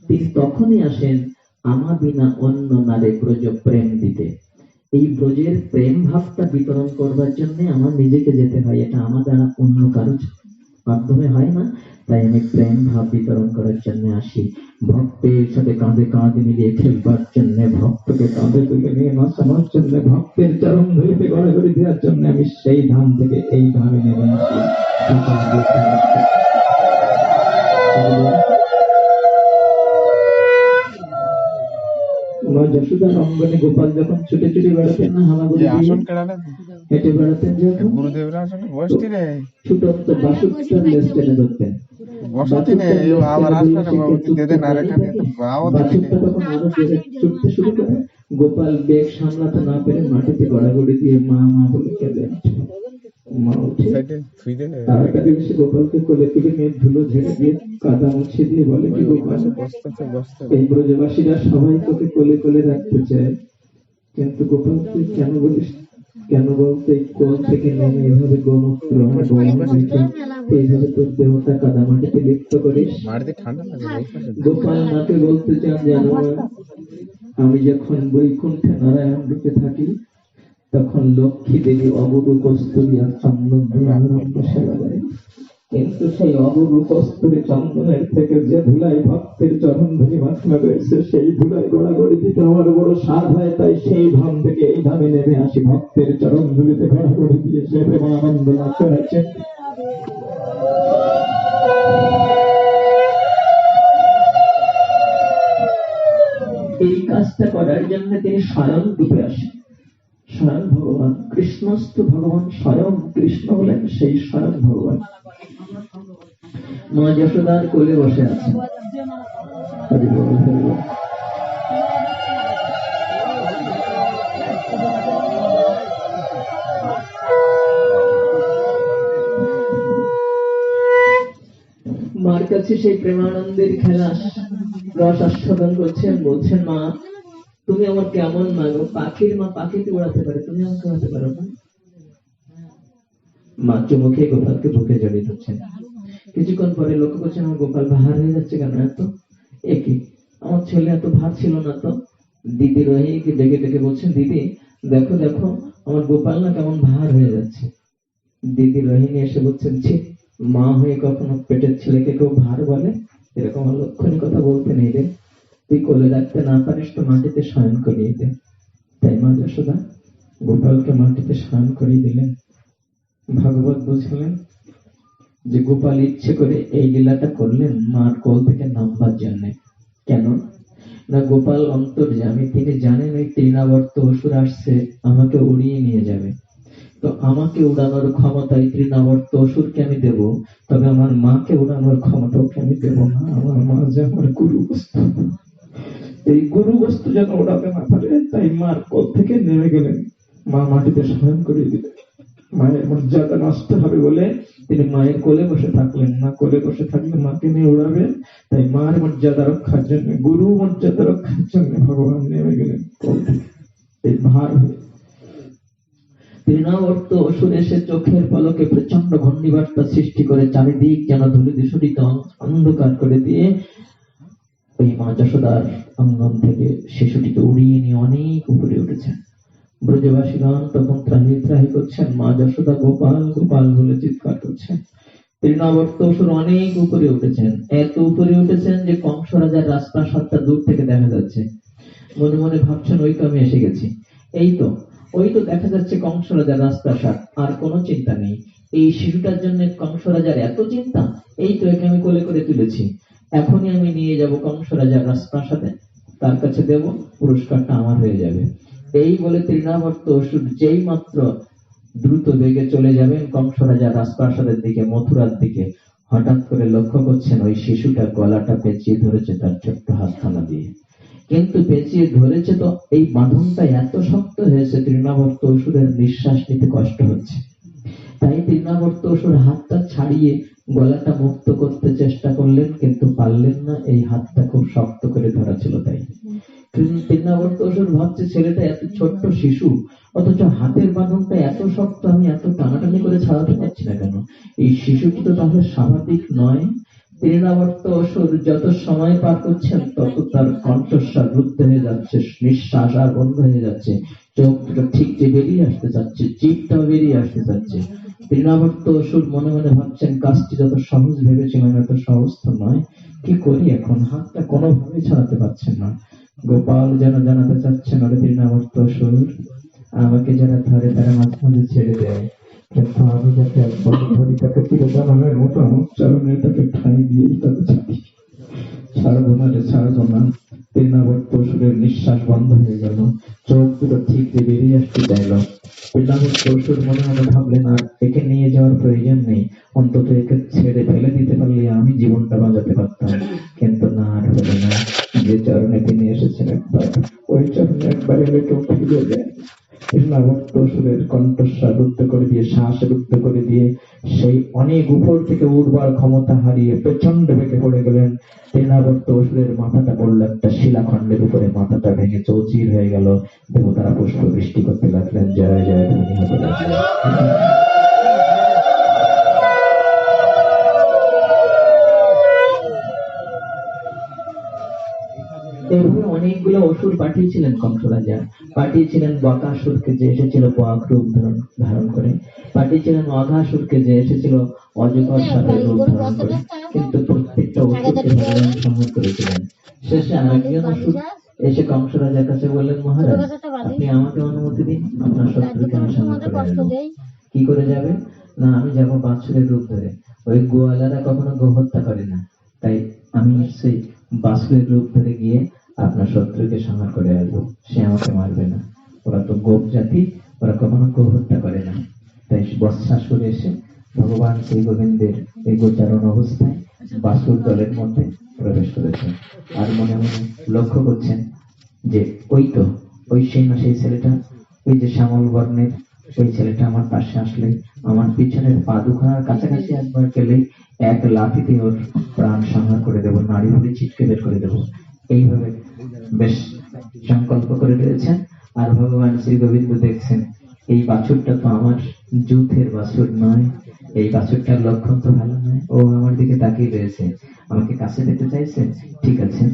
তিনি তখনই আসেন আমা বিনা অন্য নারে ব্রজ প্রেম দিতে। এই ব্রজের প্রেম ভাবটা বিতরণ করবার জন্য আমার নিজেকে যেতে হয়, এটা আমার দ্বারা অন্য কারোর মাধ্যমে হয় না। তাই আমি প্রেম ভাব বিতরণ করার জন্য আসি, ভক্তের সাথে কাঁধে কাঁধ মিলিয়ে খেলবার জন্য, ভক্তকে কাঁধে তুলে নিয়ে নাচানোর জন্য, ভক্তের চরণ ধরিতে গড়াগড়ি দেওয়ার জন্য আমি সেই ধাম থেকে এই ধামে নেমে আসি। যশোদার অঙ্গনে গোপাল যখন ছুটে ছুটে বেড়াতেন না, হামাগুড়ি হেঁটে বেড়াতেন, যখন ছুটন্ত বাসুকটার লেজ টেনে ধরতেন, ছুটতে শুরু করে, গোপাল বেগ সামলাতে না পেরে মাটিতে গড়াগড়ি দিয়ে মা মা বলে কেঁদে মা উঠে তাড়াতাড়ি এসে গোপালকে কোলে তুলে নিয়ে ধুলো ঝেড়ে দিয়ে কাদা মুছে দিয়ে বলে, কি গোপাল, এই ব্রজবাসীরা সবাই তোকে কোলে কোলে রাখতে চায়, কিন্তু গোপাল তুই কেন বলিস, কেন বলতে এই কোল থেকে নেমে এভাবে গোমূত্র এইভাবে তোর দেহটা কাদা মাটিতে লিপ্ত করিস? গোপাল মাকে বলতে চান, জানো আমি যখন বৈকুণ্ঠে নারায়ণ রূপে থাকি তখন লক্ষ্মী দেবী অবরু কস্তুরী আর চন্দন দিয়ে আনন্দ সেবা দেয়, কিন্তু সেই অবরু কস্তুরী চন্দনের থেকে যে ধুলাই ভক্তের চরণ ধরি মাখনা রয়েছে, সেই ধুলাই গড়াগড়ি দিতে আমার বড় স্বাদ হয়। তাই সেই ধাম থেকে এই ধামে নেমে আসি, ভক্তের চরণ ধুলিতে গড়াগড়ি দিয়ে সে প্রেমানন্দ লাভ করেছে। এই কাজটা করার জন্য তিনি স্বয়ং রূপে আসেন, স্বয়ং ভগবান কৃষ্ণস্থ ভগবান স্বয়ং কৃষ্ণ হলেন সেই স্বয়ং ভগবান। মা যশোদার কোলে বসে আছে, মার কাছে সেই প্রেমানন্দের খেলা রস আস্বাদন করছেন, বলছেন, মা তুমি আমার কেমন মানো, পাখির মা পাখিকে উড়াতে পারে, তুমি আমাকে উড়াতে পারো না। মা চুমুখে গোপালকে বুকে জড়িয়ে ধরছেন। কিছুক্ষণ পরে লক্ষ্য করছেন আমার গোপাল ভার হয়ে যাচ্ছে কেন, এত একই আমার ছেলে এত ভার ছিল না তো। দিদি রোহিণীকে ডেকে ডেকে বলছেন, দিদি দেখো দেখো আমার গোপাল না কেমন ভার হয়ে যাচ্ছে। দিদি রোহিণী এসে বলছেন, ছি মা হয়ে কখনো পেটের ছেলেকে কেউ ভার বলে? এরকম অলক্ষণী কথা বলতে নেই রে, তুই কোলে রাখতে না পারিস তো মাটিতে শয়ন করিয়ে দে। তাই মা যশোদা গোপালকে মাটিতে শয়ন করিয়ে দিলেন। ভাগবত বুঝলেন যে গোপাল ইচ্ছে করে এই লীলাটা করলেন মার কোল থেকে নামবার জন্য। কেন না, গোপাল অন্তর্যামী, তিনি জানেন ওই তৃণাবর্ত অসুর আসছে আমাকে উড়িয়ে নিয়ে যাবে। তো আমাকে উড়ানোর ক্ষমতা এই তৃণাবর্ত অসুরকে আমি দেব, তবে আমার মাকে উড়ানোর ক্ষমতা ওকে আমি দেব না। আমার মা যে আমার গুরু বস্তু, এই গুরু বস্তু যেন ওড়াতে না পারে, তাই মার কোল থেকে নেমে গেলেন, মা মাটিতে শয়ন করিয়ে দিলেন। মায়ের মর্যাদা নষ্ট হবে বলে তিনি মায়ের কোলে বসে থাকলেন না, কোলে বসে থাকলে মাকে নিয়ে উড়াবেন, তাই মার মর্যাদা রক্ষার জন্য, গুরু মর্যাদা রক্ষার জন্য ভগবান নেমে গেলেন কোল থেকে। এই ভার হয়ে তৃণাবর্ত অসুর এসে চোখের পলকে প্রচন্ড ঘূর্ণিবার্তা সৃষ্টি করে চারিদিক যেন ধূলি দূষিত অন্ধকার করে দিয়ে ওই মা যশোদার অঙ্গন থেকে শিশুটিকে উড়িয়ে নিয়ে অনেক উপরে উঠেছেন। ব্রজবাসীগণ তখন ত্রাহি ত্রাহি করছেন, মা যশোদা গোপাল গোপাল বলে চিৎকার করছেন। তৃণাবর্ত অসুর অনেক উপরে উঠেছেন, এত উপরে উঠেছেন যে কংস রাজার রাজপ্রাসাদটা দূর থেকে দেখা যাচ্ছে। মনে মনে ভাবছেন ওই তো আমি এসে গেছি, ওই তো দেখা যাচ্ছে কংস রাজার রাজপ্রাসাদ, আর কোনো চিন্তা নেই। এই শিশুটার জন্য কংস রাজার এত চিন্তা, এই তো একে আমি কোলে করে তুলেছি, এখনই আমি নিয়ে যাব কংস রাজার রাজপ্রাসাদে, তার কাছে দেব, পুরস্কারটা আমার হয়ে যাবে। এই বলে তৃণাবর্ত অসুর যেই মাত্র দ্রুত বেগে চলে যাবেন কংস রাজার রাজপ্রাসাদের দিকে, মথুরার দিকে, হঠাৎ করে লক্ষ্য করছেন ওই শিশুটা গলাটা পেঁচিয়ে ধরেছে তার ছোট্ট হাতখানা দিয়ে। কিন্তু পেঁচিয়ে ধরেছে তো এই বাঁধনটা এত শক্ত হয়েছে তৃণাবর্ত অসুরের নিঃশ্বাস নিতে কষ্ট হচ্ছে। তাই তৃণাবর্ত অসুর হাতটা ছাড়িয়ে গলাটা মুক্ত করতে চেষ্টা করলেন, কিন্তু পারলেন না, এই হাতটা খুব শক্ত করে ধরা ছিল। তাই তৃণাবর্ত অসুর ভাবছে ছেলেটা এত ছোট্ট শিশু, অথচ হাতের বাঁধনটা এত শক্ত, আমি এত টানাটানি করে ছাড়াতে পারছি না কেন? এই শিশুটি তো তাহলে স্বাভাবিক নয়। তৃণাবর্ত অসুর যত সময় পার করছেন তত তার কণ্ঠস্বর রুদ্ধ হয়ে যাচ্ছে, নিঃশ্বাস আর বন্ধ হয়ে যাচ্ছে, চোখ দুটো ঠিক যে বেরিয়ে আসতে চাচ্ছে, জিভটাও বেরিয়ে আসতে চাচ্ছে। তৃণাবর্ত অসুর মনে মনে ভাবছেন কাজটি যত সহজ ভেবেছিলাম এত সহজ তো নয়, কি করি এখন? হাতটা কোনোভাবেই ছাড়াতে পারছেন না। গোপাল যেন জানাতে চাচ্ছেন, ওরে তৃণাবর্ত অসুর, আমাকে যারা ধরে তারা মাঝে মাঝে ছেড়ে দেয়, কিন্তু আমি যাতে একবার ধরি তাকে চিরজনমের মতো আমার চরণে তাকে ঠাঁই দিয়েই তাকে ছাড়ি, ছাড়বো না রে, ছাড়বো না। তৃণাবর্ত অসুরের নিঃশ্বাস বন্ধ হয়ে গেল, চোখ দুটো ঠিক যে বেরিয়ে আসতে চাইল। তৃণাবর্ত অসুর মনে মনে ভাবলেন আর একে নিয়ে যাওয়ার প্রয়োজন নেই, অন্তত একে ছেড়ে ফেলে দিতে পারলে আমি জীবনটা বাঁচাতে পারতাম। কিন্তু না, আর হলো না। যে চরণে তিনি এসেছেন একবার, ওই চরণে একবার এলে কেউ ফিরে যায়। তৃণাবর্ত অসুরের কণ্ঠস্বর রুদ্ধ করে দিয়ে, শ্বাস রুদ্ধ করে দিয়ে সেই অনেক উপর থেকে উড়বার ক্ষমতা হারিয়ে প্রচন্ড বেগে পড়ে গেলেন। তৃণাবর্ত অসুরের মাথাটা পড়ল একটা শিলাখণ্ডের উপরে, মাথাটা ভেঙে চৌচির হয়ে গেল। দেবতারা পুষ্প বৃষ্টি করতে লাগলেন, জয় জয় ধ্বনি হতে লাগলেন। এভাবে অনেকগুলো অসুর পাঠিয়েছিলেন কংস রাজা। পাঠিয়েছিলেন বকাসুরকে, যে এসেছিল বক রূপ ধারণ করে, পাঠিয়েছিলেন অঘাসুরকে, যে এসেছিল অজগর সাপের রূপ ধারণ করে, কিন্তু প্রত্যেকটা অসুরকে ভগবান সংহার করেছিলেন। শেষে আরেকজন অসুর এসে কংস রাজার কাছে বললেন, মহারাজ আপনি আমাকে অনুমতি দিন, আপনার শত্রুকে আমি সংহার করে আনবো। কি করে যাবে? না, আমি যাবো বাছুরের রূপ ধরে। ওই গোয়ালারা কখনো গো হত্যা করে না, তাই আমি নিশ্চয়ই বাছুরের রূপ ধরে গিয়ে আপনার শত্রুকে সংহার করে আসবো, সে আমাকে মারবে না। ওরা তো গোপ জাতি, ওরা কখনো গো হত্যা করে না। তাই বৎসাসুর এসে ভগবান শ্রী গোবিন্দের এই গোচারণ অবস্থায় বাছুর দলের মধ্যে প্রবেশ করেছে, আর মনে মনে লক্ষ্য করছেন যে ওই সেই ছেলেটা, ওই যে শ্যামল বর্ণের ওই ছেলেটা আমার পাশে আসলে, আমার পিছনের পা দুখানার কাছাকাছি একবার গেলেই এক লাফিতে ওর প্রাণ সংহার করে দেবো, নাড়ি ভুড়ি ছিটকে বের করে দেবো। এইভাবে বেশ সংকল্প করে রয়েছেন। আর ভগবান শ্রী গোবিন্দ দেখছেন এই বাছুরটা তো আমার যুথের বাছুর নয়, এই বাছুরটার লক্ষণ তো ভালো নয়, ও আমার দিকে তাকিয়ে রয়েছে, আমাকে কাছে পেতে চাইছে। ঠিক আছে,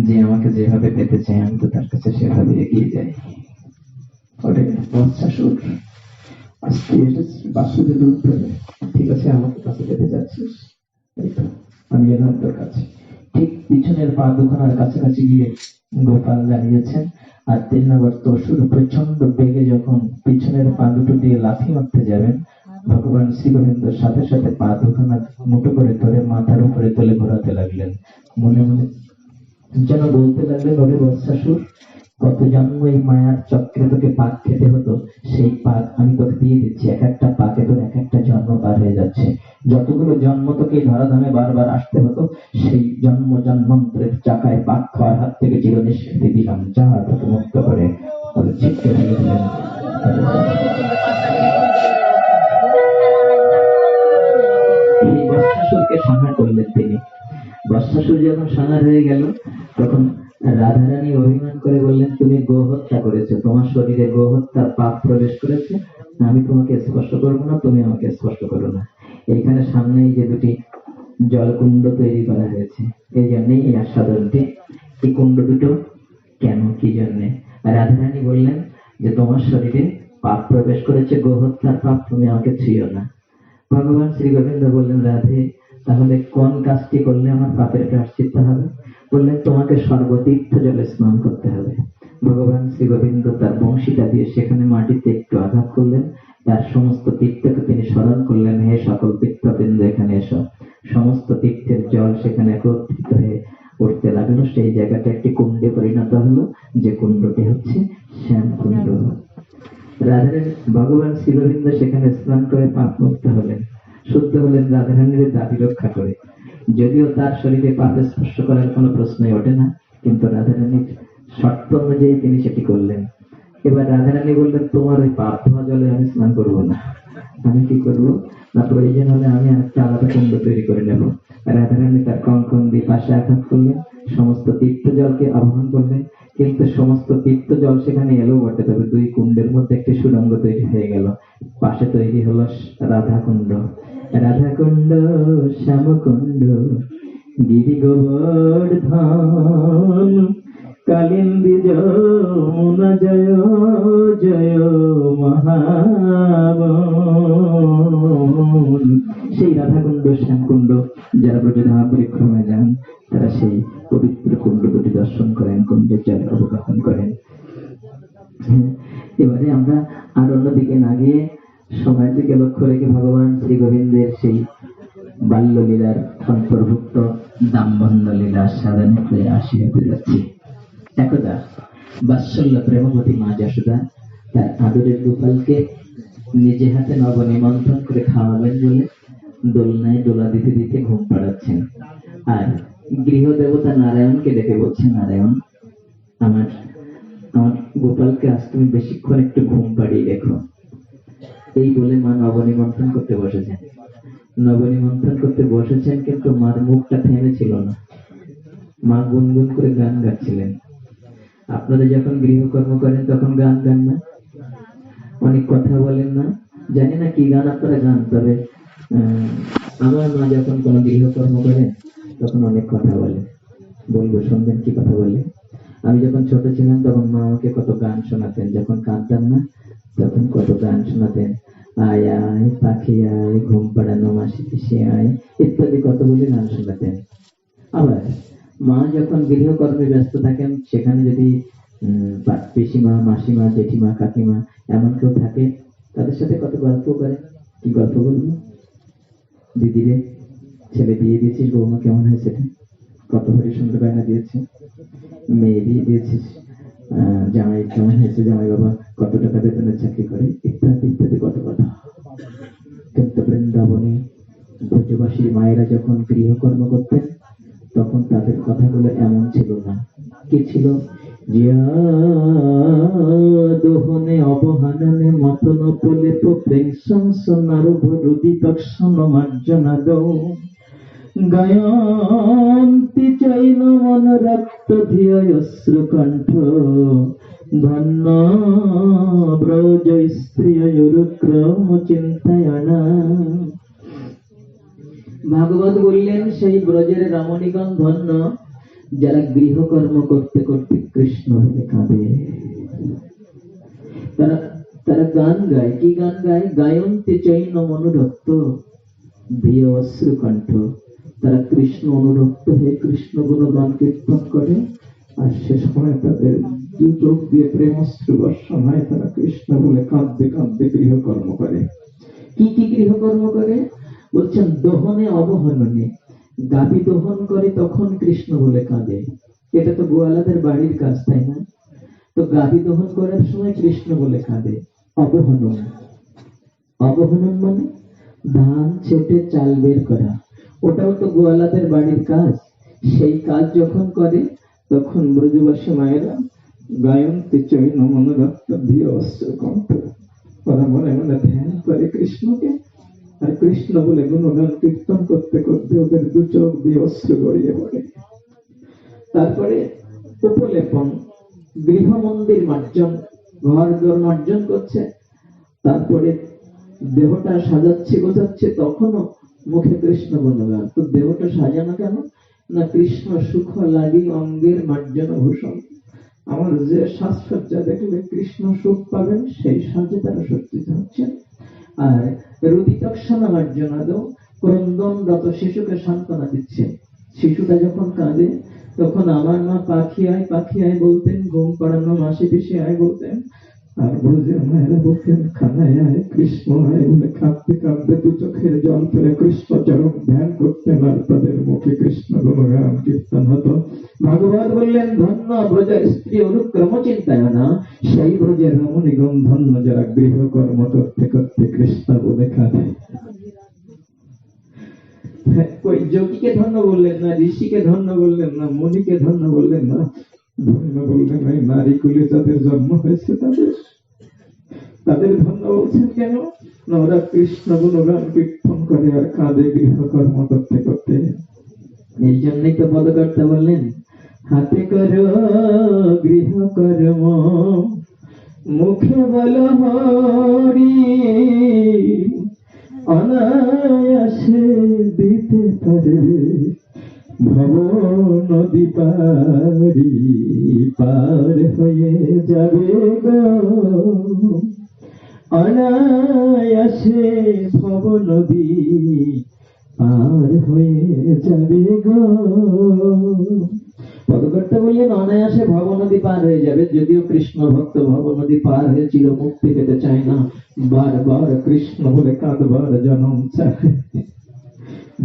যে আমাকে যেভাবে পেতে চাই আমি তো তার কাছে সেভাবে এগিয়ে যাই। ওরে বৎসাসুর, আজকে এসেছি বাসুদেব উত্তরে। ঠিক আছে, আমাকে কাছে যেতে যাচ্ছিস? এই তো, আমি এলাম তোর কাছে। ঠিক পিছনের পা দুখানার কাছাকাছি গিয়ে গোপাল দাঁড়িয়েছেন, আর 3 নম্বর তসুর প্রচন্ড বেগে যখন পিছনের পা দুটো দিয়ে লাথি মারতে যাবেন, ভগবান শ্রী গোবিন্দ সাথে সাথে পা দুখানা মুঠো করে ধরে মাথার উপরে তুলে ঘোরাতে লাগলেন। মনে মনে যেন বলতে লাগলেন, ওরে বৎসাসুর, কত জন্ম এই মায়ার চক্রে তোকে পাক খেতে হতো, সেই পাক আমি তোকে দিয়ে দিচ্ছি। এক একটা পাকে তোর এক একটা জন্ম পার হয়ে যাচ্ছে। যতগুলো জন্ম তোকে এই ধরাধামে বারবার আসতে হতো, সেই জন্ম জন্মান্তরের চাকায় পাক খাওয়ার হাত থেকে চির নিষ্কৃতি দিলাম, যা তোকে মুক্ত করে। বলে চিৎকার করে দিলেন। এই বৎসাসুরকে সংহার করলেন তিনি। বৎসাসুর যখন সংহার হয়ে গেল, তখন রাধারানী অভিমান করে বললেন, তুমি গো হত্যা করেছো, তোমার শরীরে গো হত্যার পাপ প্রবেশ করেছে, আমি তোমাকে স্পর্শ করবো না, তুমি আমাকে স্পর্শ করো না। এইখানে সামনেই যে দুটি জলকুণ্ড তৈরি করা হয়েছে, এই জন্যই এই আস্বাদনটি। এই কুণ্ড দুটো কেন, কি জন্যে? রাধারানী বললেন যে তোমার শরীরে পাপ প্রবেশ করেছে, গো হত্যার পাপ, তুমি আমাকে ছুঁয়ো না। ভগবান শ্রী গোবিন্দ বললেন, রাধে, তাহলে কোন কাজটি করলে আমার পাপের প্রায়শ্চিত্ত হবে? বললেন, তোমাকে সর্বতীর্থ জলে স্নান করতে হবে। ভগবান শ্রী গোবিন্দ তার বংশীটা দিয়ে সেখানে মাটিতে একটু আঘাত করলেন, তার সমস্ত তীর্থকে তিনি স্মরণ করলেন, হে সকল তীর্থবৃন্দ এখানে এসো। সমস্ত তীর্থের জল সেখানে একত্রিত হয়ে উঠতে লাগলো, সেই জায়গাটা একটি কুণ্ডে পরিণত হলো, যে কুণ্ডটি হচ্ছে শ্যাম কুণ্ড। রাধারানী ভগবান শ্রী গোবিন্দ সেখানে স্নান করে পাপ মুক্ত হলেন, শুদ্ধ হলেন, রাধারানীর দাবি রক্ষা করে। যদিও তার শরীরে পাপে স্পর্শ করার কোনো প্রশ্নই ওঠে না, কিন্তু রাধারানীর শর্ত অনুযায়ী তিনি সেটি করলেন। এবার রাধারানী বললেন, তোমার ওই পাপ ধোয়া জলে আমি স্নান করবো না। আমি কি করবো না, প্রয়োজন হলে আমি একটা আলাদা কুণ্ড তৈরি করে নেব। রাধারানী তার কঙ্কন দিয়ে পাশে আঘাত করলেন, সমস্ত তীর্থ জলকে আহ্বান করলেন, কিন্তু সমস্ত তীর্থ জল সেখানে এলো বটে, তবে দুই কুণ্ডের মধ্যে একটি সুড়ঙ্গ তৈরি হয়ে গেল। পাশে তৈরি হলো রাধা কুণ্ড। রাধা কুণ্ড, শ্যাম কুণ্ড, গিরি গোবর্ধন, কালিন্দী যমুনা জয় জয় মহাবন। সেই রাধাকুণ্ড, শ্যামকুণ্ড, যারা ব্রজধাম পরিক্রমায় যান, তারা সেই পবিত্র কুণ্ড দুটি দর্শন করেন, কুণ্ডের জলে অবগাহন করেন। এবারে আমরা আর অন্যদিকে না গিয়ে সময়ের দিকে লক্ষ্য রেখে ভগবান শ্রী গোবিন্দের সেই বাল্য লীলার অন্তর্ভুক্ত দাম্বন্য লীলা সাধনে ফিরে আসিতে যাচ্ছি। একদা বাৎসল্য প্রেমবতী মা যশোদা তার আদরের গোপালকে নিজে হাতে নব নিমন্ত্রণ করে খাওয়াবেন বলে দোলনায় দোলা দিতে দিতে ঘুম পাড়াচ্ছেন। আর গৃহদেবতা নারায়ণকে ডেকে বলছেন, নারায়ণ, আমার আমার গোপালকে আজ তুমি বেশিক্ষণ একটু ঘুম পাড়িয়ে রেখো। এই বলে মা নবনিমন্ত্রণ করতে বসেছেন। নবনিমন্ত্রণ করতে বসেছেন, কিন্তু মার মুখটা থেমে ছিল না। মা গুনগুন করে গান গাচ্ছিলেন। আপনারা যখন গৃহকর্ম করেন তখন গান গান না, অনেক কথা বলেন না, জানি না কি গান আপনারা গান, তবে আমার মা যখন কোনো গৃহকর্ম করেন তখন অনেক কথা বলে। বলবো, শুনবেন কি কথা বলে? আমি যখন ছোট ছিলাম তখন মা আমাকে কত গান শোনাতেন, যখন কাঁদতাম না তখন কত গান শোনাতেন। আয় আয় পাখি আয়, ঘুম পাড়ানো মাসি পিসি আয়, ইত্যাদি কতগুলি গান শোনাতেন। আবার মা যখন গৃহকর্মে ব্যস্ত থাকেন, সেখানে যদি পিসিমা, মাসিমা, জেঠিমা, কাকিমা এমন কেউ থাকে, তাদের সাথে কত গল্প করেন। কি গল্প বলবো? দিদিরে, ছেলে বিয়ে দিয়েছিস, বৌমা কেমন হয়েছে, কত ভরি সুন্দর গয়না দিয়েছে, মেয়ে বিয়ে দিয়েছিস, জামাই কেমন হয়েছে, জামাই বাবা কত টাকা বেতনের চাকরি করে, ইত্যাদি ইত্যাদি কত কথা। কিন্তু বৃন্দাবনে ব্রজবাসীর মায়েরা যখন গৃহকর্ম করতেন তখন তাদের কথাগুলো এমন ছিল না। কি ছিল? দোহনে অবহাননে মতন প্রলেপ প্রেম সংসনার ভরুদি তৎসন মার্জনা দৌ গায়ন্তি চৈন মন রক্ত ধিয় অশ্রুকণ্ঠ ধন্য ব্রজ স্ত্রিয়ুক্রম চিন্তায়না। ভাগবত বললেন, সেই ব্রজের রমণীগণ ধন্য, যারা গৃহকর্ম করতে করতে কৃষ্ণ বলে কাঁদে। তারা তারা গান গায়, কি গান গায়? গায়ন্তে চৈন মনোরক্ত দিয়ে অশ্রু কণ্ঠ। তারা কৃষ্ণ অনুরক্ত হয়ে কৃষ্ণ গুণগান কীর্তন করে, আর সে সময় তাদের দু চোখ দিয়ে প্রেমশ্রু বর্ষণ হয়। তারা কৃষ্ণ বলে কাঁদতে কাঁদতে গৃহকর্ম করে। কি কি গৃহকর্ম করে? বলছেন দহনে অবহননে। গাভী দহন করে তখন কৃষ্ণ বলে কাঁদে। এটা তো গোয়ালাদের বাড়ির কাজ, তাই না? তো গাভী দহন করার সময় কৃষ্ণ বলে কাঁদে। অবহনন, অবহনন মানে ধান ছেটে চাল বের করা। ওটাও তো গোয়ালাদের বাড়ির কাজ। সেই কাজ যখন করে তখন ব্রজবাসী মায়েরা গায়ন্তে চৈন মনোরক্ত দিয়ে অশ্রু কণ্ঠ। ওরা মনে মনে ধ্যান করে কৃষ্ণকে, আর কৃষ্ণ বলে গুণগান কীর্তন করতে করতে ওদের দু চোখ দিয়ে অশ্রু গড়িয়ে পড়ে। তারপরে উপলেপন, গৃহ মন্দির মার্জন, ঘর দোর মার্জন করছে। তারপরে দেহটা সাজাচ্ছে গোছাচ্ছে, তখনও মুখে কৃষ্ণ গুণগান। তো দেহটা সাজানো কেন? না কৃষ্ণ সুখ লাগি অঙ্গের মার্জন ভূষণ। আমার যে সাজসজ্জা দেখলে কৃষ্ণ সুখ পাবেন, সেই সাজে তারা সজ্জিত হচ্ছেন। আর রুদিতক্ষণা মার্জনাদ, ক্রন্দনরত শিশুকে সান্ত্বনা দিচ্ছে। শিশুটা যখন কাঁদে তখন আমার মা পাখি আয় পাখি আয় বলতেন, ঘুম পাড়ানো মাসি পিসি আয় বলতেন, আর ব্রজের মায়েরা বলতেন খানায় আয় কৃষ্ণ আয় বলে কাঁদতে কাঁদতে দু চোখের জল ফেলে কৃষ্ণ চরণ ধ্যান করতেন, আর তাদের মুখে কৃষ্ণ গুণগান কীর্তন হতো। ভাগবত বললেন ধন্য ব্রজের স্ত্রী অনুক্রম চিন্তায় না, সেই ব্রজের রমণীগণ ধন্য যারা গৃহকর্ম করতে করতে কৃষ্ণ বলে কাঁদে। ওই যোগীকে ধন্য বললেন না, ঋষিকে ধন্য বললেন না, মুনিকে ধন্য বললেন না, ধন্য বললেন ওই নারী কুলে যাদের জন্ম হয়েছে তাদের ধন্য বলছেন কেন? না ওরা কৃষ্ণ গুণগান কীর্তন করে আর কাঁদে গৃহকর্ম করতে করতে। এই জন্যই তো পদকর্তা বললেন হাতে করো গৃহকর্ম মুখে বলো হরি, অনায়াসে দিতে পারে ভব নদী পারি, পার হয়ে যাবে গো, অনায়াসে ভব নদী পার হয়ে যাবে গো। পদকর্তা বললেন অনায়াসে ভব নদী পার হয়ে যাবে। যদিও কৃষ্ণ ভক্ত ভব নদী পার হয়ে চির মুক্তি পেতে চায় না, বারবার কৃষ্ণ বলে কাঁদবার জন্ম চায়।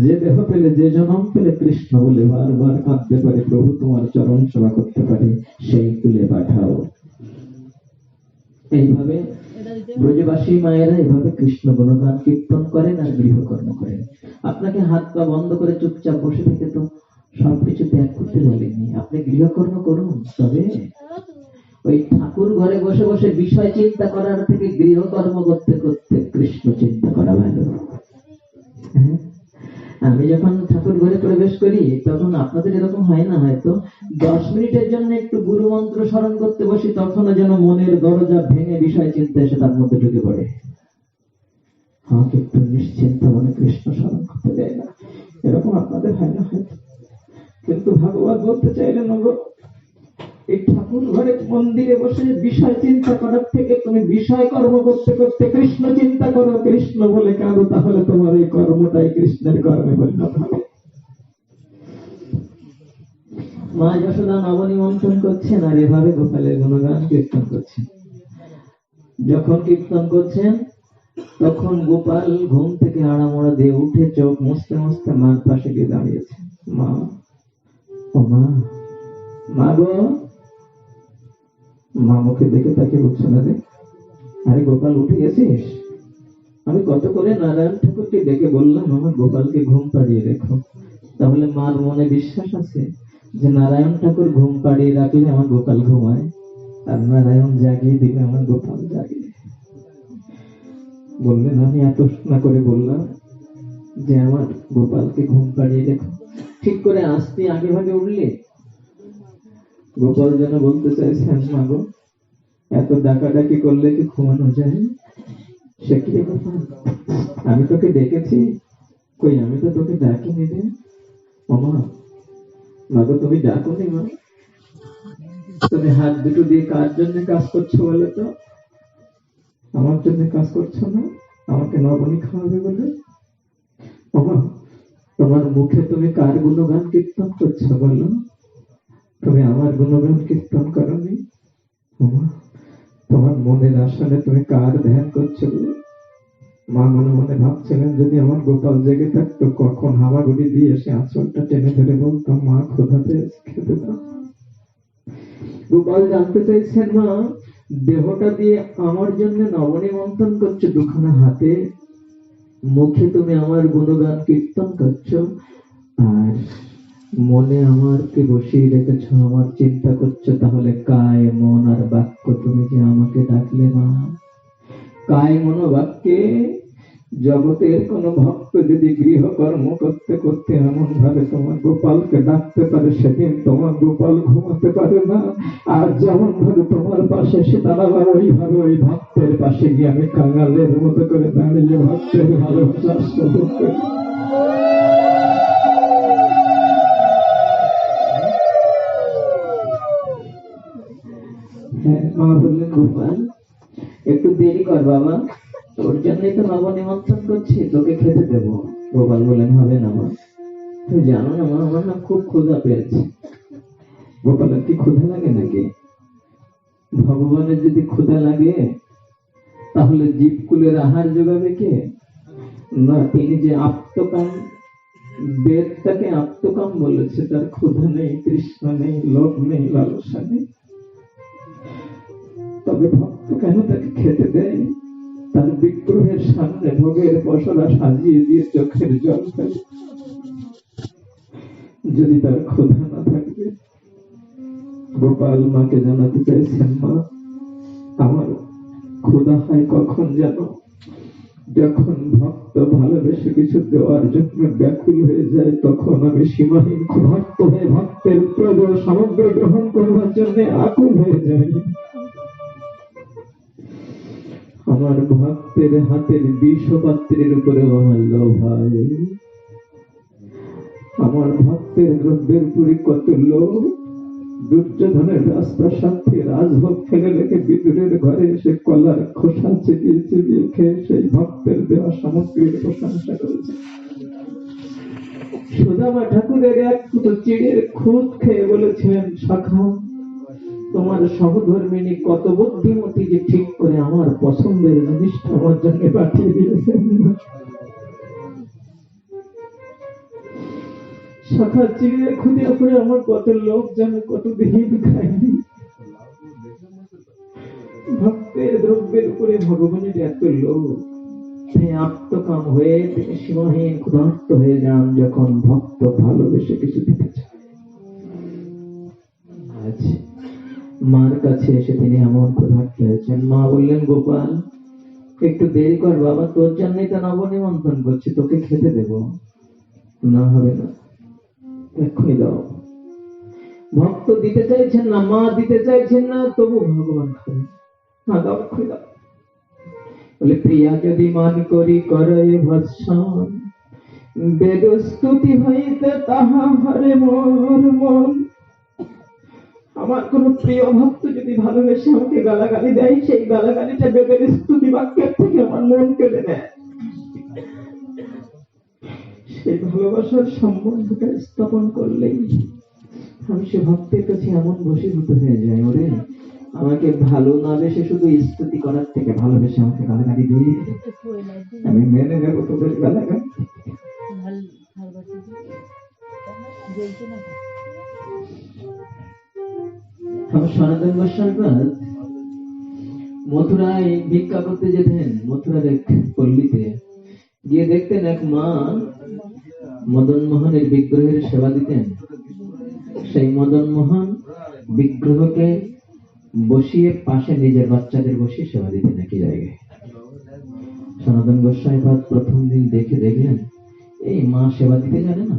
যে দেহ পেলে, যে জন্ম পেলে কৃষ্ণ বলে বারবার কাঁদতে পারে, প্রভু তোমার চরণ সেবা করতে পারে, সেই কুলে পাঠাও। এইভাবে ব্রজবাসী মায়েরা এভাবে কৃষ্ণ গুণগান কীর্তন করেন আর গৃহকর্ম করেন। আপনাকে হাত পা বন্ধ করে চুপচাপ বসে থেকে তো সবকিছু ত্যাগ করতে বলেননি। আপনি গৃহকর্ম করুন। তবে ওই ঠাকুর ঘরে বসে বসে বিষয় চিন্তা করার থেকে গৃহকর্ম করতে করতে কৃষ্ণ চিন্তা করা ভালো। আমি যখন ঠাকুর ঘরে প্রবেশ করি তখন আপনাদের এরকম হয় না, হয়তো 10 মিনিটের জন্য একটু গুরু মন্ত্র স্মরণ করতে বসি, তখনও যেন মনের দরজা ভেঙে বিষয় চিন্তা এসে তার মধ্যে ঢুকে পড়ে। আমাকে একটু নিশ্চিন্ত মনে কৃষ্ণ স্মরণ করতে দেয় না, এরকম আপনাদের হয় না হয়তো। কিন্তু ভাগবত বলতে চাইলেন এই ঠাকুর ঘরে মন্দিরে বসে বিষয় চিন্তা করার থেকে তুমি বিষয় কর্ম করতে করতে কৃষ্ণ চিন্তা করো, কৃষ্ণ বলে কাঁদো, তাহলে তোমার এই কর্মটাই কৃষ্ণের কর্মে পরিণত হবে। মা যশোদা নবনিমন্ত্রণ করছেন আর এভাবে গোপালের গুণগান কীর্তন করছেন। যখন কীর্তন করছেন তখন গোপাল ঘুম থেকে আড়ামোড়া দিয়ে উঠে চোখ মুছতে মুছতে মার পাশে গিয়ে দাঁড়িয়েছে। মা, ও মা, মা গো। মা মুখে দেখে তাকে বলছে না রে, আরে গোপাল উঠে গেছিস? আমি কত করে নারায়ণ ঠাকুরকে ডেকে বললাম আমার গোপালকে ঘুম পাড়িয়ে রেখো। তাহলে মার মনে বিশ্বাস আছে যে নারায়ণ ঠাকুর ঘুম পাড়িয়ে রাখলে আমার গোপাল ঘুমায়, আর নারায়ণ জাগিয়ে দিলে আমার গোপাল জাগে। বললেন আমি এত না করে বললাম যে আমার গোপালকে ঘুম পাড়িয়ে রেখো, ঠিক করে আসতে আগে ভাগে উঠলে গোপাল যেন বলতে চাইছেন মা গো, এত ডাকাডাকি করলে কি ঘুমানো যায়? সে কি কথা, আমি তোকে ডেকেছি, কই আমি তো তোকে ডাকিনি রে। মামা, মা গো তুমি ডাকোনি মা? তুমি হাত দুটো দিয়ে কার জন্য কাজ করছো বলো তো? আমার জন্য কাজ করছো না, আমাকে নবনী খাওয়াবে বলে? বাবা, তোমার মুখে তুমি কার গুণগান কীর্তন করছো বলো? তুমি আমার গুণগান কীর্তন করনি। বাবা, তোমার মনের আসনে তুমি কার ধ্যান করছো বলো? মা মনে মনে ভাবছিলেন, যদি আমার গোপাল জেগে থাকতো, কখন হামাগুড়ি দিয়ে সে আঁচলটা টেনে ধরে বলতাম, মা ক্ষুধাতে খেতে দাও। গোপাল জানতে চাইছেন, মা দেহটা দিয়ে আমার জন্য নবনী মন্থন করছো দুখানা হাতে, মুখে তুমি আমার গুণগান কীর্তন করছো, আর মনে আমারকে বসিয়ে রেখেছো, আমার চিন্তা করছো। তাহলে কায় মন আর বাক্য তুমি যে আমাকে ডাকলে মা, কায় মনো বাক্যে জগতের কোন ভক্ত যদি গৃহকর্ম করতে করতে এমন ভাবে তোমার গোপালকে ডাকতে পারে, সেদিন তোমার গোপাল ঘুমাতে পারে না। আর যেমন ভাবে তোমার পাশে সে দাঁড়াবার, ওইভাবে ওই ভক্তের পাশে গিয়ে আমি কাঙালের মতো করে দাঁড়িয়ে ভক্তের ভালোবাসা আস্বাদন করি। হ্যাঁ, মা বললেন, গোপাল একটু দেরি কর বাবা, তোর জন্যই তো নব নিমন্ত্রণ করছি, তোকে খেতে দেব। গোপাল বললেন, হবে না মা, তুমি জানো না মা, আমার না খুব ক্ষুধা পেয়েছে। গোপালের কি ক্ষুধা লাগে নাকি? ভগবানের যদি ক্ষুধা লাগে তাহলে জীবকুলের আহার যোগাবে কে? না, তিনি যে আপ্তকাম, বেদটাকে আপ্তকাম বলেছে, তার ক্ষুধা নেই, তৃষ্ণা নেই, লোভ নেই, লালসা নেই। তবে ভক্ত কেন তাকে খেতে দেয়? তার বিগ্রহের সামনে ভোগের পসরা সাজিয়ে দিয়ে চোখের জল ফেলে। যদি তার ক্ষুধা না থাকবে। গোপাল মাকে জানাতে চাইছেন, মা আমার ক্ষুধা হয় কখন জানো? যখন ভক্ত ভালোবেসে কিছু দেওয়ার জন্য ব্যাকুল হয়ে যায়, তখন আমি সীমাহীন ক্ষুধার্ত হয়ে ভক্তের প্রয়োজন সামগ্রী গ্রহণ করবার জন্য আকুল হয়ে যাই। আমার ভক্তের হাতের বিষপাত্রের উপরে আমার লোভ হয়। আমার ভক্তের দ্রব্যের উপরে কত লোভ। দুর্যোধনের রাজপ্রাসাদে রাজভোগ ফেলে রেখে বিদুরের ঘরে এসে কলার খোসা চিবিয়ে চিবিয়ে খেয়ে সেই ভক্তের দেওয়া সামগ্রীর প্রশংসা করেছে। সুদামা ঠাকুরের এক ফুটো চিড়ের খুদ খেয়ে বলেছেন, সখা তোমার সহধর্মিনী কত বুদ্ধিমতী যে ঠিক করে আমার পছন্দের জিনিসটা আমার জন্য পাঠিয়ে দিয়েছেন। সখা চিড়ের খুদের উপরে আমার কত লোক যেন, কত দিন খায়নি। ভক্তের দ্রব্যের উপরে ভগবানের এত লোক, আত্মকাম হয়ে তিনি সীমাহীন ক্ষুধার্ত হয়ে যান যখন ভক্ত ভালোবেসে কিছু দিতে চায়। আজ মার কাছে এসে তিনি এমন ক্ষুধার্ত হয়েছেন। মা বললেন, গোপাল একটু দেরি কর বাবা, তোর জন্যই তো নব নিমন্ত্রণ করছি, তোকে খেতে দেব। না, হবে না, এক্ষুনি দাও। ভক্ত দিতে চাইছেন না, মা দিতে চাইছেন না, তবু ভগবান খাবে না, দাও এক্ষুনি দাও। বলে, প্রিয়া যদি মান করি করে ভৎসন, বেদ স্তুতি হইতে তাহা হরে মোর মন। আমার কোন প্রিয় ভক্ত যদি ভালোবেসে আমাকে গালাগালি দেয়, সেই গালাগালিটা বেদের স্তুতি বাক্যের থেকে আমার মন কেড়ে নেয়। সেই ভালোবাসার সম্বন্ধটা স্থাপন করলেই আমি সে ভক্তের কাছে এমন বশীভূত হয়ে যাই, ওরে আমাকে ভালো না বেশে শুধু স্তুতি করার থেকে ভালোবেসে আমাকে গালাগালি দিয়ে আমি মেনে নেব তোদের গালাগালি। আমার সনাতন গোস্বামী মথুরায় ভিক্ষা করতে যেতেন। মথুরার এক পল্লীতে গিয়ে দেখতেন এক মা মদন মোহনের বিগ্রহের সেবা দিতেন। সেই মদন মোহন বিগ্রহকে বসিয়ে পাশে নিজের বাচ্চাদের বসিয়ে সেবা দিতেন একই জায়গায়। সনাতন গোস্বামী প্রথম দিন দেখে দেখলেন, এই মা সেবা দিতে জানে না,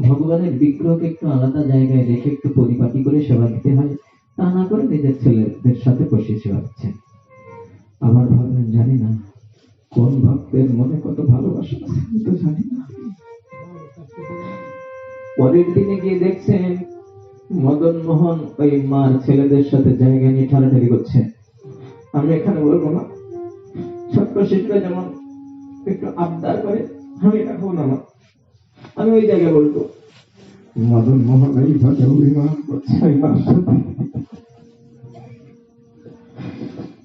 ভগবানের বিগ্রহকে একটু আলাদা জায়গায় রেখে একটু পরিপাটি করে সেবা দিতে হয়, তা না করে নিজের ছেলেদের সাথে বসিয়ে সেবা দিচ্ছেন। আবার ভাবলেন, জানি না কোন ভক্তের মনে কত ভালোবাসা তো জানি না। পরের দিনে গিয়ে দেখছেন মদন মোহন ওই মার ছেলেদের সাথে জায়গা নিয়ে ঠাড়াঠাড়ি করছে। আমি এখানে বলবো না, ছোট্ট শিশুরা যেমন একটু আবদার করে, আমি এটা খাবো না মা, আমি ওই জায়গায় বলবো। মদন মোহন এইভাবে অভিমান করছে ওই মার সাথে।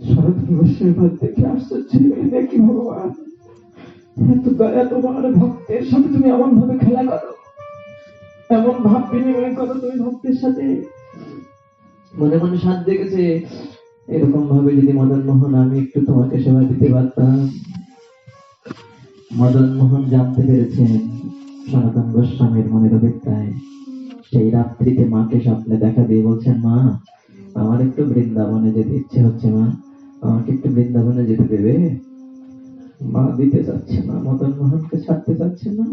সনাতন গোস্বামী ভাই দেখে আশ্চর্য হয়ে দেখি, ভগবান এত দয়া তোমার ভক্তের সাথে, তুমি এমন ভাবে খেলা করো, এমন ভাব বিনিময় করো তুমি ভক্তের সাথে। মনে মনে সাথ দেখেছে, এরকম ভাবে যদি মদন মোহন আমি একটু তোমাকে সেবা দিতে পারতাম। মদন মোহন জানতে পেরেছেন সনাতন গোস্বামীর মনের অভিপ্রায়। সেই রাত্রিতে মাকে স্বপ্নে দেখা দিয়ে বলছেন, মা আমার একটু বৃন্দাবনে যেতে ইচ্ছে হচ্ছে, মা আমাকে একটু বৃন্দাবনে যেতে দেবে? মা দিতে চাচ্ছে না, মদন মোহনকে ছাড়তে চাচ্ছে না।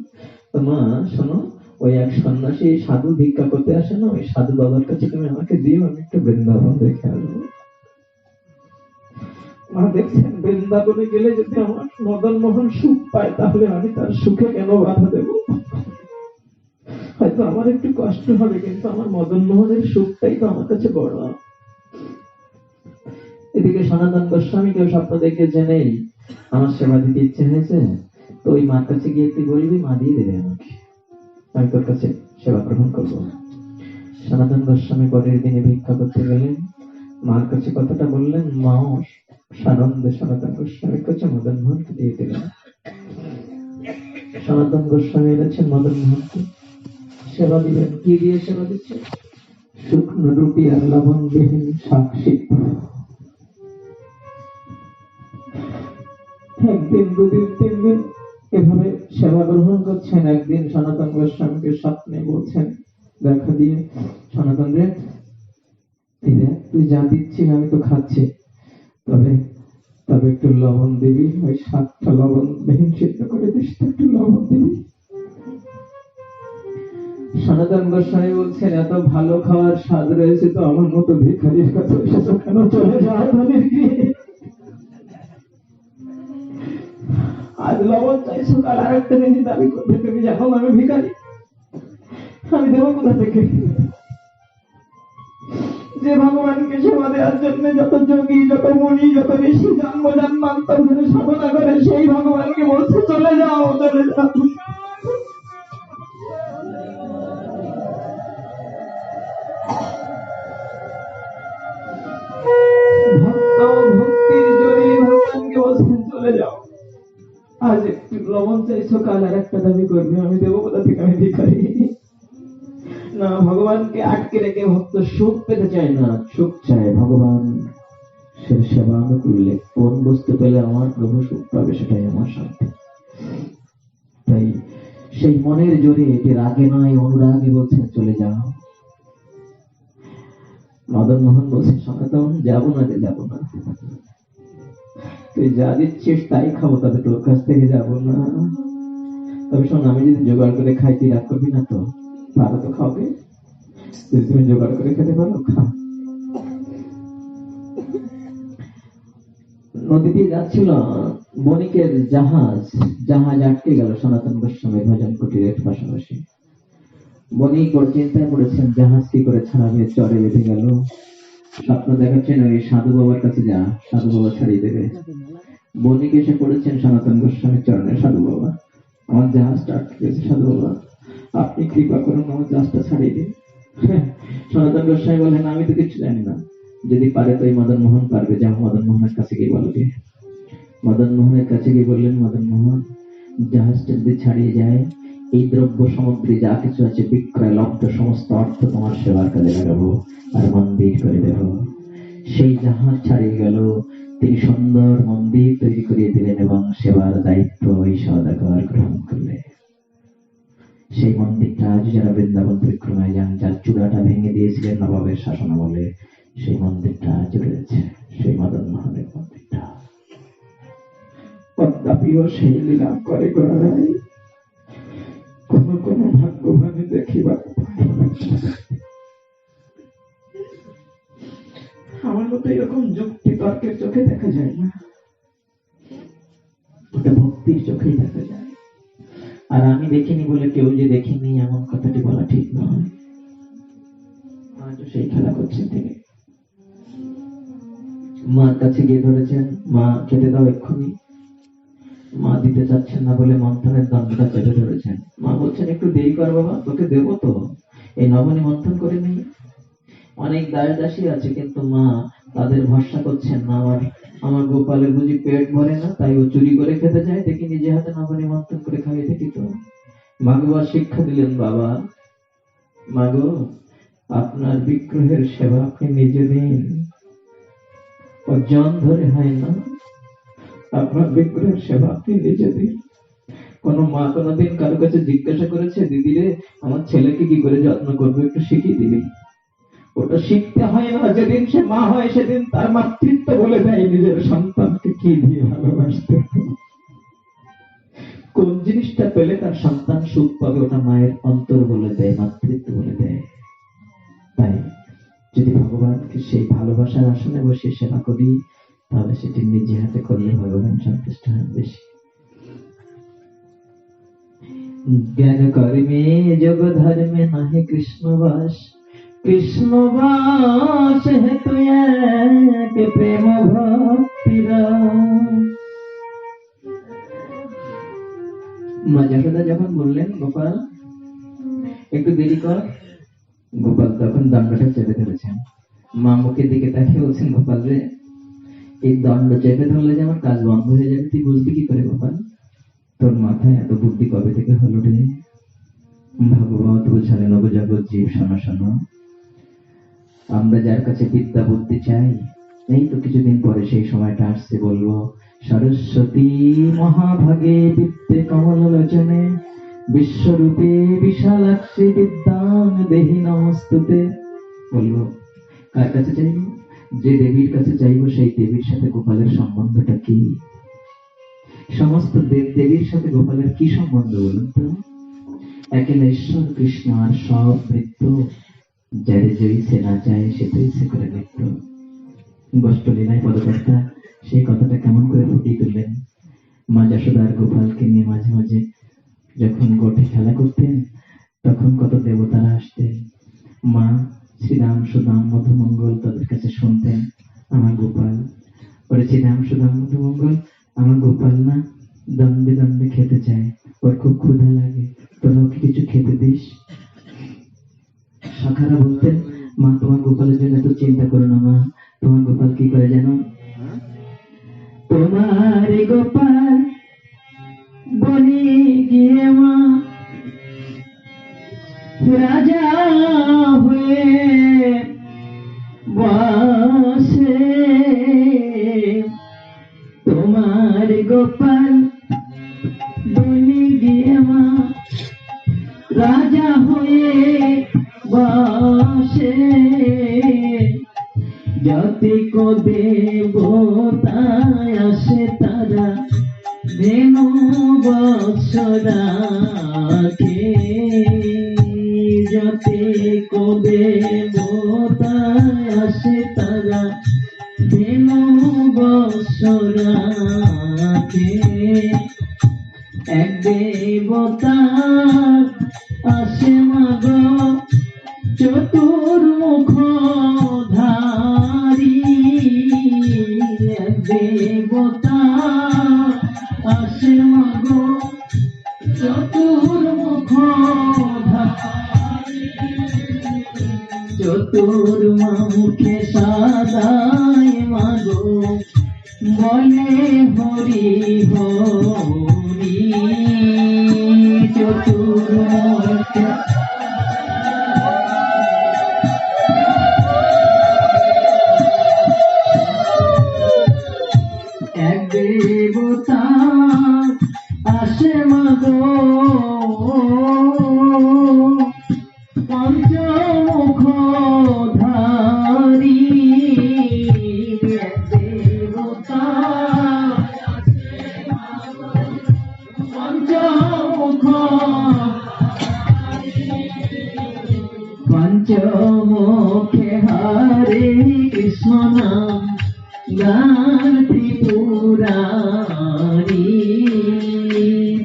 তো মা শোনো, ওই এক সন্ন্যাসী সাধু ভিক্ষা করতে আসে না, ওই সাধু বাবার কাছে তুমি আমাকে দিও, আমি একটু বৃন্দাবন দেখে আসবো। মা দেখছেন বৃন্দাবনে গেলে যদি আমার মদন মোহন সুখ পায়, তাহলে আমি তার সুখে কেন বাধা দেব? হয়তো আমার একটু কষ্ট হবে, কিন্তু আমার মদন মোহনের সুখটাই তো আমার কাছে বড়। এদিকে সনাতন গোস্বামীকেও স্বপ্ন দেখেছেন, এই আমার সেবা দিতে ইচ্ছে হয়েছে, তো ওই মার কাছে গিয়ে তুই বলবি, মা দিয়ে দেবে আমাকে, আমি তোর কাছে সেবা গ্রহণ করবো। সনাতন গোস্বামী পরের দিনে ভিক্ষা করতে গেলেন, মার কাছে কথাটা বললেন, মাও সানন্দে সনাতন গোস্বামীর কাছে মদন মোহনকে দিয়ে দিলেন। সনাতন গোস্বামী এনেছেন মদন মোহনকে, সেবা দিলেন। কি দিয়ে সেবা দিচ্ছে? শুকনো রুটি আর লবণ বিহীন শাক সিদ্ধ। একদিন, দুদিন, 3 দিন এভাবে সেবা গ্রহণ করছেন। একদিন সনাতন গোস্বামীকে স্বপ্নে বলছেন দেখা দিয়ে, সনাতন রে তুই যা দিচ্ছিস আমি তো খাচ্ছি, তবে তবে একটু লবণ দিবি, ওই শাকটা লবণ বিহীন সিদ্ধ করে দিস, একটু লবণ দিবি। সনাতন গোস্বামী বলছেন, এত ভালো খাওয়ার স্বাদ রয়েছে তো আমার মতো ভিখারির কাছে এসেছো কেন? চলে যাও ধনীর গৃহে। আজ লবণ চাইছো, কাল আরেকটা জিনিস দাবি করবে, তুমি জানো আমি ভিখারি, আমি দেবো কোথা থেকে? যে ভগবানকে সেবা দেওয়ার জন্য যত যোগী, যত মুনি, যত ঋষি জন্ম জন্মান্তর ধরে সাধনা করে, সেই ভগবানকে বলছে চলে যাও, চলে যাও। ভক্ত ভক্তির জোরে ভগবানকে বলছেন চলে যাও। আজ একটু লবণ চাইছো, কাল আর একটা দাবি করবে, আমি দেবো কোথা থেকে? আমি ভিখারি। না, ভগবানকে আটকে রেখে ভক্ত সুখ পেতে চায় না, সুখ চায় ভগবান সে সেবা আমি করলে কোন বস্তু পেলে আমার প্রভু সুখ পাবে, সেটাই আমার শান্তি। তাই সেই মনের জোরে, এটি রাগে নয় অনুরাগে বলছেন চলে যাও। মদন মোহন বলছে, সনাতন যাবো না রে, যাবো না, তুই যা দিচ্ছিস তাই খাবো, তবে তোর কাছ থেকে যাবো না। তবে শোন, আমি যদি জোগাড় করে খাই তুই রাগ করবি না তো? পারো তো খাবে, যদি তুমি জোগাড় করে খেতে পারো খাও। নদী দিয়ে যাচ্ছিল বণিকের জাহাজ, জাহাজ আটকে গেল সনাতন গোস্বামী ভজন কুটিরের পাশাপাশি। বণিক বড় চিন্তায় পড়েছেন, জাহাজ কি করে ছাড়াবে, চরে বেঁধে গেল। স্বপ্ন দেখাচ্ছেন, ওই সাধু বাবার কাছে যা, সাধু বাবা ছাড়িয়ে দেবে। বণিক এসে পড়েছেন সনাতন গোস্বামীর চরণে, সাধু বাবা আমার জাহাজটা আটকে গেছে, সাধু বাবা আপনি কৃপা করুন, আমার জাহাজটা ছাড়িয়ে দিন। সনাতন গোস্বামী বলেন, আমি তো কিছু জানি না, যদি পারে তো এই মদন মোহন পারবে, যা মদন মোহনের কাছে গিয়ে বলবে। মদন মোহনের কাছে গিয়ে বললেন, মদন মোহন জাহাজটা যদি ছাড়িয়ে যায়, এই দ্রব্য সামগ্রী যা কিছু আছে বিক্রয় লব্ধ সমস্ত অর্থ তোমার সেবার কাজে লাগাবো আর মন্দির করে দেব। সেই জাহাজ ছাড়িয়ে গেল, তিনি সুন্দর মন্দির তৈরি করিয়ে দিলেন এবং সেবার দায়িত্ব ওই সওদাগর গ্রহণ করলেন। সেই মন্দিরটা আজ যারা বৃন্দাবন পরিক্রমায় যান, যার চূড়াটা ভেঙে দিয়েছিলেন নবাবের শাসনামলে, সেই মন্দিরটা আজ রয়েছে, সেই মদন মোহনের মন্দিরটা। পদ্মাপিও সেই লীলা করে গড়ায়, কোন কোন ভাগ্যবানে দেখিবার। আমার মতো এরকম যুক্তি তর্কের চোখে দেখা যায় না, ওটা ভক্তির চোখেই দেখা যায়। আর আমি দেখিনি বলে কেউ যে দেখেনি এমন কথাটি বলা ঠিক নয়। আজও সেই খেলা করছেন তিনি। মার কাছে গিয়ে ধরেছেন, মা খেতে দাও এক্ষুনি, মা দিতে চাচ্ছেন না বলে মন্থনের দণ্ডটা চেপে ধরেছেন। মা বলছেন একটু দেরি কর বাবা, তোকে দেবো তো, এই নবনী মন্থন করে নেই। অনেক দায় দাসী আছে, কিন্তু মা তাদের ভরসা করছেন না। আমার গোপালের বুঝি পেট ভরে না, তাই ও চুরি করে খেতে যায়, দেখি নিজে হাতে নবনী মন্থন করে খাইয়ে দেখি তো। মাগো শিক্ষা দিলেন, বাবা মাগো আপনার বিগ্রহের সেবা আপনি নিজে দিন, জন ধরে হয় না, আপনার বিগ্রহের সেবা আপনি নিজে দিন। কোন মা কোনদিন কারো কাছে জিজ্ঞাসা করেছে, দিদি রে আমার ছেলেকে কি করে যত্ন করবো, একটু শিখিয়ে দিবি? ওটা শিখতে হয় না, যেদিন সে মা হয় সেদিন তার মাতৃত্ব বলে দেয় নিজের সন্তানকে কি দিয়ে ভালোবাসতে। কোন জিনিসটা পেলে তার সন্তান সুখ পাবে, ওটা মায়ের অন্তর বলে দেয়, মাতৃত্ব বলে দেয়। তাই যদি ভগবানকে সেই ভালোবাসার আসনে বসে সেবা করি, তাহলে সেটি নিজে হাতে করলে ভগবান সন্তুষ্ট হন বেশি। জ্ঞান কর্মে যোগ ধর্মে নাহি কৃষ্ণবাস, কৃষ্ণবাস হেতু এক প্রেম ভক্তিরা। মা যশোদা যখন বললেন গোপাল একটু দেরি কর, গোপাল তখন দণ্ডটা চেপে ধরেছেন। মা মুখের দিকে তাকিয়ে বলছেন, গোপাল রে এই দণ্ড চেপে ধরলে যে আমার কাজ বন্ধ হয়ে যাবে, তুই বুঝবি কি করে গোপাল? তোর মাথায় এত বুদ্ধি কবে থেকে হলো রে? ভাগবত বুঝালেন, অবজগৎ জীব শোনো শোনো, আমরা যার কাছে বিদ্যা বুদ্ধি চাই, এই তো কিছুদিন পরে সেই সময়টা আসছে, বলবো সরস্বতী মহাভাগে বিদ্যে কমললোচনে বিশ্বরূপে বিশালাক্ষী বিদ্যাং দেহি নমস্তুতে। বলবো কার কাছে চাইবো? যে দেবীর কাছে চাইবো সেই দেবীর সাথে গোপালের সম্বন্ধটা কি? সমস্ত দেব দেবীর সাথে গোপালের কি সম্বন্ধ বলুন তো? একেলা ঈশ্বর কৃষ্ণ, আর সব নৃত্য যারে জয়ীছে না চায় সে তো ইচ্ছে করে নৃত্য। গোষ্ঠলীলায় পদকর্তা সেই কথাটা কেমন করে ফুটিয়ে তুললেন। মা যশোদা আর গোপালকে নিয়ে মাঝে মাঝে যখন গোঠে খেলা করতেন, তখন কত দেবতারা আসতেন। মা শ্রীরাম সুদাম মধুমঙ্গল তাদের কাছে শুনতেন, আমার গোপাল, ওরে শ্রীরাম সুদাম মধুমঙ্গল, আমার গোপাল না দণ্ডে দণ্ডে খেতে চায়, ওর খুব ক্ষুধা লাগে, তোরা ওকে কিছু খেতে দিস। সখারা বলতেন, মা তোমার গোপালের জন্য তো চিন্তা করো না, মা তোমার গোপাল কি করে জানো? তোমার গোপাল বনে গিয়ে মা রাজা হয়ে বসে, তোমার গোপাল বনে গিয়ে মা রাজা হয়ে বসে, যতিক দেবতায় আসে তারা ধেনু বৎসরাকে, যতিক দেবতায় আসে তারা ধেনু বৎসরাকে। এক দেবতা আসে মাগো চতুর্মুখ ধারী, এক দেবতা আসে মাগো চতুর্মুখ ধারী, চতুর্মুখে সাদায় মাগো বলে হরি হরি, চতুর্মুখে এক দেবতা আসে মাগো পঞ্চমুখ ধারী, এক দেবতা পঞ্চমুখ, পঞ্চমুখে হরে কৃষ্ণ নাম গান ত্রিপুরারি,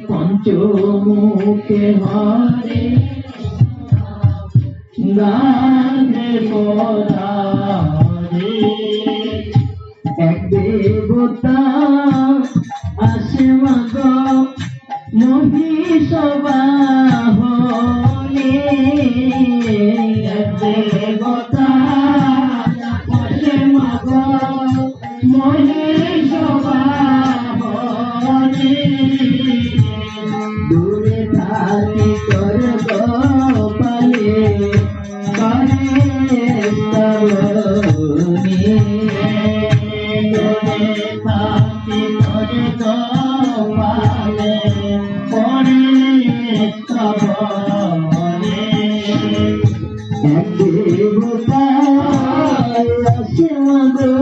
পঞ্চমুখে হরে গান ত্রিপুরারি। এক দেবতা আসে মাগো মহিষ বাহনে দেবতা আসে মাগো মহিষ বাহনে দূরে থাকি তোর গোপালে করে স্তবনী দূরে থাকি তোর গোপালে করে স্তবনী এক দেবতা আসে মাগো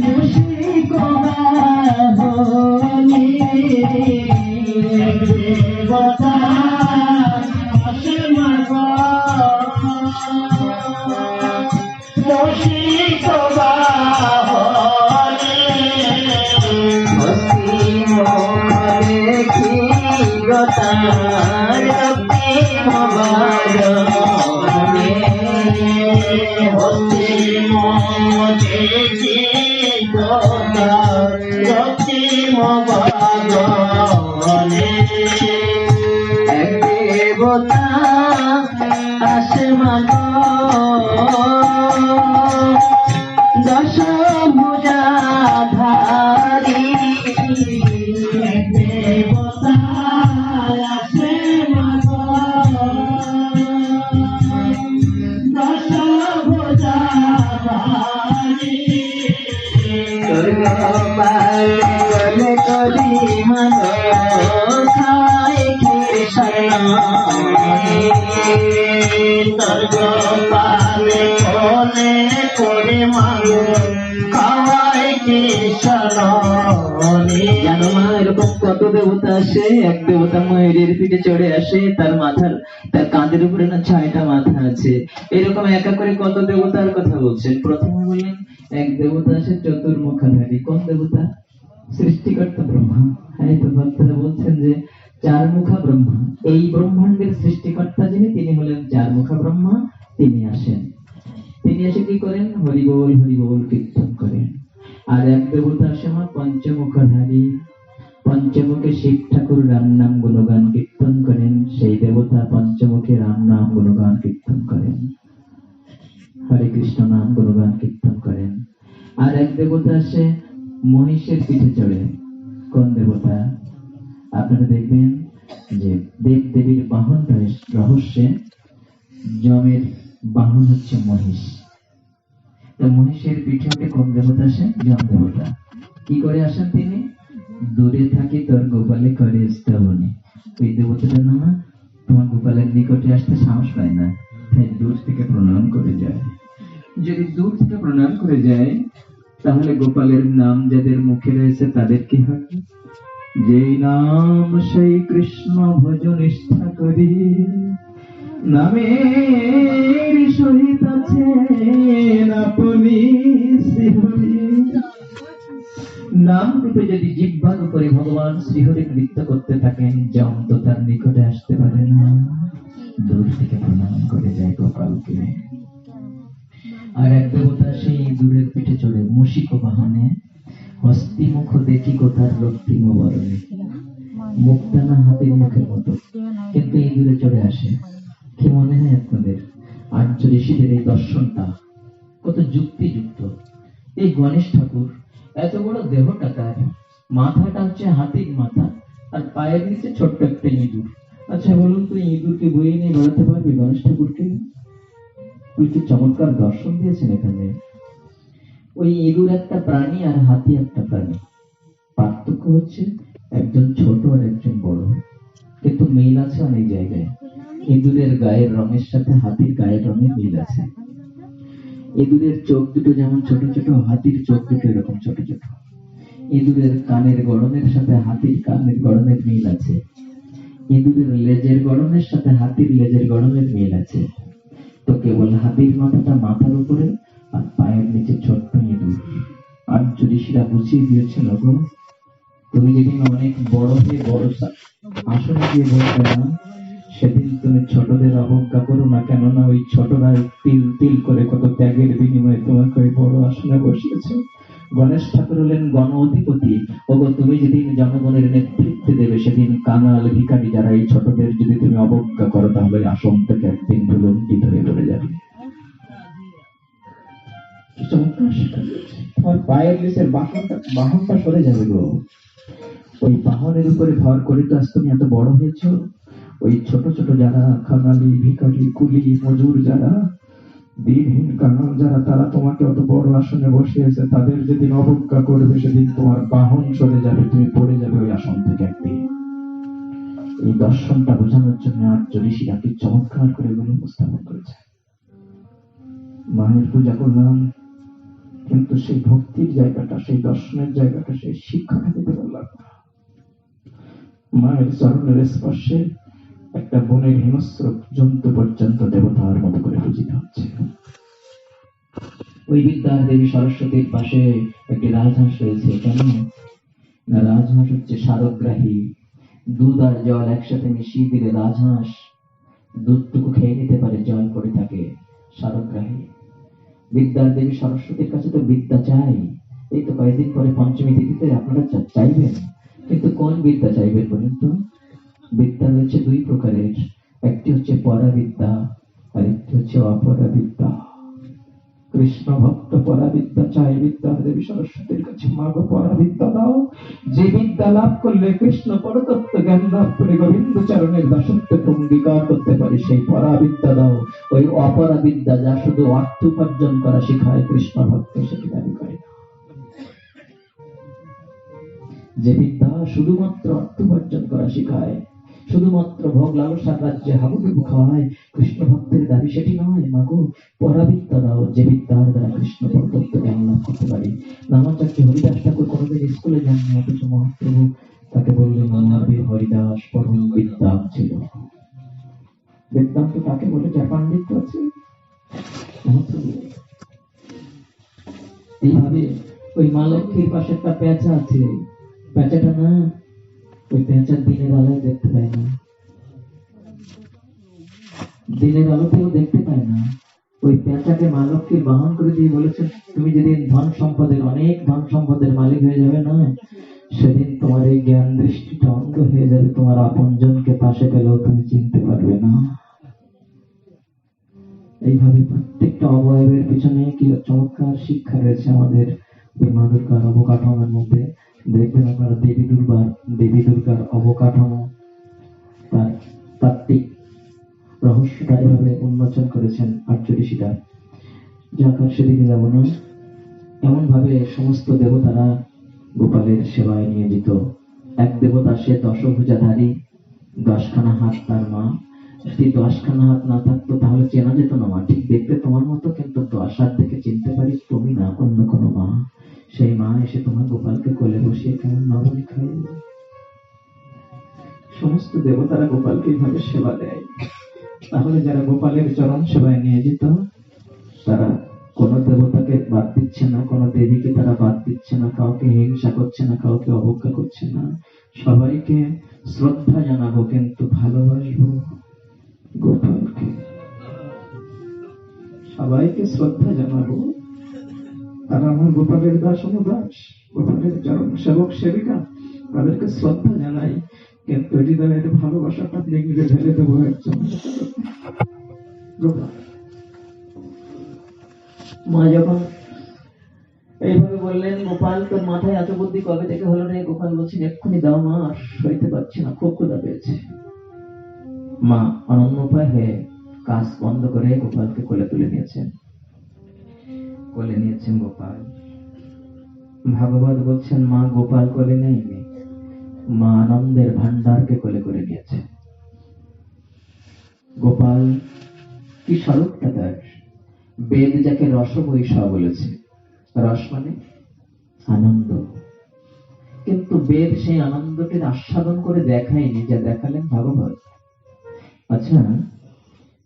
মুশিক বাহনে দেবতা আসে মাগো মুশিক বাহনে হস্তি মোহরে ক্ষীরতার রক্তিম বাদনে হস্তি মোহরে ক্ষীরতার রক্তিম বাদনে এক দেবতা আসে মাগো দশ ভুজাধারী দেবতা আসে মাগো দশ ভুজাধারী গলে করি মানো খায় কৃষ্ণ পালে কোলে করে মাগো খাওয়ায় কৃষ্ণ জানো মা এরকম কত দেবতা আসে এক দেবতা ময়ূরের পিঠে চড়ে আসে তার কাঁধের উপরে না 6টা মাথা আছে এরকম একা করে কত দেবতার কথা বলছেন প্রথমে বললেন এক দেবতা আসে চতুর্মুখাধারী কোন দেবতা সৃষ্টিকর্তা ব্রহ্মা এই তো ভক্তরা বলছেন যে 4 মুখা ব্রহ্মা এই ব্রহ্মাণ্ডের সৃষ্টিকর্তা যিনি তিনি হলেন 4 মুখা ব্রহ্মা তিনি আসেন তিনি এসে কি করেন হরি বল কীর্তন করেন আর এক দেবতা আসে মা পঞ্চমুখাধারী পঞ্চমুখে শিব ঠাকুর রাম নাম গুণগান কীর্তন করেন সেই দেবতা পঞ্চমুখে রাম নাম গুণগান কীর্তন করেন হরে কৃষ্ণ নাম গুণগান কীর্তন করেন আর এক দেবতা আসে মহিষের পিঠে চড়ে কোন দেবতা আপনারা দেখবেন যে দেব দেবীর বাহন রহস্যে যমের বাহন হচ্ছে মহিষ তো মহিষের পিঠে উঠে কোন দেবতা আসেন যম দেবতা কি করে আসেন তিনি দূরে থাকি তোর গোপালে করে স্তবনী ওই দেবতাটার নাম তোমার গোপালের নিকটে আসতে সাহস পায় না তাই দূর থেকে প্রণাম করে যায় যদি দূর থেকে প্রণাম করে যায় তাহলে গোপালের নাম যাদের মুখে রয়েছে তাদের কি হবে যেই নাম সেই কৃষ্ণ ভজ নিষ্ঠা করি নামের সহিত আছে আপনি শ্রীহরি নাম রূপে যদি জিহ্বার উপরে ভগবান শ্রীহরি নৃত্য করতে থাকেন যম তো তার নিকটে আসতে পারে না দূর থেকে প্রণাম করে যায় গোপালকে আর এক দেবতা সেই দূরের পিঠে চড়ে মুশিক বাহনে হস্তি মুখ দেখি কোথার রক্তিম বরণে মুখটা না হাতির মুখের মতো কিন্তু এই দূরে চড়ে আসে কি মনে হয় আপনাদের আর্য ঋষিদের এই দর্শনটা কত যুক্তিযুক্ত এই গণেশ ঠাকুর এত বড় দেহটা তার মাথাটা হচ্ছে হাতির মাথা আর পায়ের নিচে ছোট্ট একটা ইঁদুর আচ্ছা বলুন তো ইঁদুরকে বয়ে নিয়ে বেড়াতে পারবে গণেশ ঠাকুরকে কি চমৎকার দর্শন দিয়েছেন এখানে ওই ইঁদুর একটা প্রাণী আর হাতি একটা প্রাণী পার্থক্য হচ্ছে একজন ছোট আর একজন বড় কিন্তু মিল আছে অনেক জায়গায় ইঁদুরের গায়ের রঙের সাথে হাতির গায়ের রঙের মিল আছে ইঁদুরের চোখ দুটো যেমন ছোট ছোট হাতির চোখ দুটো এরকম ছোট ছোট ইঁদুরের কানের গড়নের সাথে হাতির কানের গড়নের মিল আছে ইঁদুরের লেজের গড়নের সাথে হাতির লেজের গড়নের মিল আছে তো কেবল হাতির মাথাটা মাথার উপরে আর পায়ের নিচে ছোট্ট ইঁদুর আর ঋষিরা বুঝিয়ে দিয়েছিল গো তুমি যেদিন অনেক বড় হয়ে বড় আসনে গিয়ে বলবে না সেদিন তুমি ছোটদের অবজ্ঞা করো না কেননা ওই ছোটরা তিল তিল করে কত ত্যাগের বিনিময়ে তোমাকে ওই বড় আসনে বসিয়েছে গণেশ ঠাকুর হলেন গণ অধিপতি। ওগো তুমি যেদিন জনগণের নেতৃত্বে দেবে, সেদিন কাঙাল ভিখারি যারা এই ছোটদের যদি তুমি অবজ্ঞা করো, তাহলে আসন থেকে একদিন ভুলুণ্ঠিত হয়ে পড়ে যাবে। কি চমৎকার শিক্ষা দিয়েছে। তোমার পায়ের নিচের বাহনটা সরে যাবে গো। ওই বাহনের উপরে ভর করে তো আজ তুমি এত বড় হয়েছো। ওই ছোট ছোট যারা খাঙালি ভিখারি কুলি মজুর যারা দিনহীন কাঙাল যারা, তারা তোমাকে অত বড় আসনে বসিয়েছে, তাদের যেদিন অবজ্ঞা করবে সেদিন তোমার বাহন সরে যাবে, তুমি পড়ে যাবে ওই আসন থেকে একদিন। এই দর্শনটা বোঝানোর জন্য আর্য ঋষিরা কি চমৎকার করে এগুলো উপস্থাপন করেছে। মায়ের পূজা করলাম, কিন্তু সেই ভক্তির জায়গাটা, সেই দর্শনের জায়গাটা, সেই শিক্ষাটা দিতে পারলাম না। মায়ের চরণের স্পর্শে একটা বনের হিংস্র জন্তু পর্যন্ত দেবতার মতো করে পূজিত হচ্ছে। ওই বিদ্যার দেবী সরস্বতীর পাশে একটি রাজহাঁস রয়েছে। কেন না, রাজহাঁস হচ্ছে সারগ্রাহী। দুধ আর জল একসাথে মিশিয়ে দিলে রাজহাঁস দুধটুকু খেয়ে নিতে পারে, জল পড়ে থাকে। সারগ্রাহী বিদ্যার দেবী সরস্বতীর কাছে তো বিদ্যা চাই। এই তো কয়েকদিন পরে পঞ্চমী তিথিতে আপনারা চাইবেন, কিন্তু কোন বিদ্যা চাইবেন বলুন তো? বিদ্যা রয়েছে দুই প্রকারের, একটি হচ্ছে পরাবিদ্যা আর একটি হচ্ছে অপরাবিদ্যা। কৃষ্ণ ভক্ত পরাবিদ্যা চাই বিদ্যার দেবী সরস্বতীর কাছে, মা গো পরাবিদ্যা দাও, যে বিদ্যা লাভ করলে কৃষ্ণ পরতত্ত্ব জ্ঞান লাভ করে গোবিন্দ চরণের দাসত্বকে অঙ্গীকার করতে পারি, সেই পরাবিদ্যা দাও। ওই অপরাবিদ্যা যা শুধু অর্থ উপার্জন করা শেখায় কৃষ্ণ ভক্ত, সেটি দাবি করে না। যে বিদ্যা শুধুমাত্র অর্থ উপার্জন করা শেখায়, শুধুমাত্র ভোগ লালসার রাজ্যে হাবুডুবু খাওয়ায়, কৃষ্ণ ভক্তের দাবি সেটি নয়। মাগো পরাবিদ্যা দাও, যে বিদ্যার দ্বারা কৃষ্ণ পরতত্ত্ব জ্ঞান লাভ করতে পারি। নামাচার্য হরিদাস ঠাকুর কোনোদিন স্কুলে যাননি, অথচ মহাপ্রভু তাকে বললেন মহাবীর হরিদাস পরম বিদ্যান ছিল। বেদান্ত তাকে বলে যার পাণ্ডিত্য আছে মহাপ্রভু। এইভাবে ওই মা লক্ষ্মীর পাশে একটা পেঁচা আছে। পেঁচাটা না, ওই পেঁচার দিনের আলোয় দেখতে পায় না, দিনের আলোতেও দেখতে পায় না। ওই পেঁচাকে মা লক্ষ্মীর বাহন করে দিয়ে বলেছেন, তুমি যেদিন ধন সম্পদের, অনেক ধন সম্পদের মালিক হয়ে যাবে না, সেদিন তোমার এই জ্ঞান দৃষ্টিটা অন্ধ হয়ে যাবে, তোমার আপনজনকে পাশে পেলেও তুমি চিনতে পারবে না। এইভাবে প্রত্যেকটা অবয়বের পিছনে কি চমৎকার শিক্ষা রয়েছে আমাদের ওই মা দুর্গার অবকাঠামোর মধ্যে। দেখবেন আপনারা দেবী দুর্গার অবকাঠামো, তার তাত্ত্বিক রহস্যটা এভাবে উন্মোচন করেছেন আর্য ঋষিরা। যাকার সেদিকে যাব না। এমন ভাবে সমস্ত দেবতারা গোপালের সেবায় নিয়োজিত। এক দেবতা, সে দশভুজাধারী, 10খানা হাত তার মা। যদি 10খানা হাত না থাকতো তাহলে চেনা যেত না মা। ঠিক দেখতে তোমার মতো, কিন্তু 10 হাত দেখে চিনতে পারি তুমি না, অন্য কোনো মা। সেই মা এসে তোমার গোপালকে কোলে বসিয়ে কেমন নবনী খাই। সমস্ত দেবতারা গোপালকে এইভাবে সেবা দেয়। তাহলে যারা গোপালের চরণ সেবায় নিয়োজিত, তারা কোন দেবতাকে বাদ দিচ্ছে না, কোন দেবীকে তারা বাদ দিচ্ছে না, কাউকে হিংসা করছে না, কাউকে অবজ্ঞা করছে না। সবাইকে শ্রদ্ধা জানাবো, কিন্তু ভালোবাসবো গোপালকে। সবাইকে শ্রদ্ধা জানাবো, তারা আমার গোপালের দাস অনুদাস, গোপালের চরণ সেবক সেবিকা, তাদেরকে শ্রদ্ধা জানাই, কিন্তু হৃদয়ের ভালোবাসাটা নিগড়ে ঢেলে দেবো একজন গোপাল। মা যখন এইভাবে বললেন, গোপাল তোর মাথায় এত বুদ্ধি কবে থেকে হলো রে? গোপাল বলছেন, এক্ষুনি দাও মা, আর সইতে পারছি না, খুব ক্ষুধা পেয়েছে। মা অনন্য উপায় হয়ে কাজ বন্ধ করে গোপালকে কোলে তুলে নিয়েছেন। কোলে নিয়েছেন গোপাল। ভাগবত বলছেন, মা গোপাল কোলে নেয়নি, মা আনন্দের ভান্ডারকে কোলে করে নিয়েছে। গোপাল কি স্বরূপটা তার? বেদ যাকে রসবৈষা বলেছে, রস মানে আনন্দ, কিন্তু বেদ সেই আনন্দকে আস্বাদন করে দেখায়নি, যা দেখালেন ভাগবত। আচ্ছা,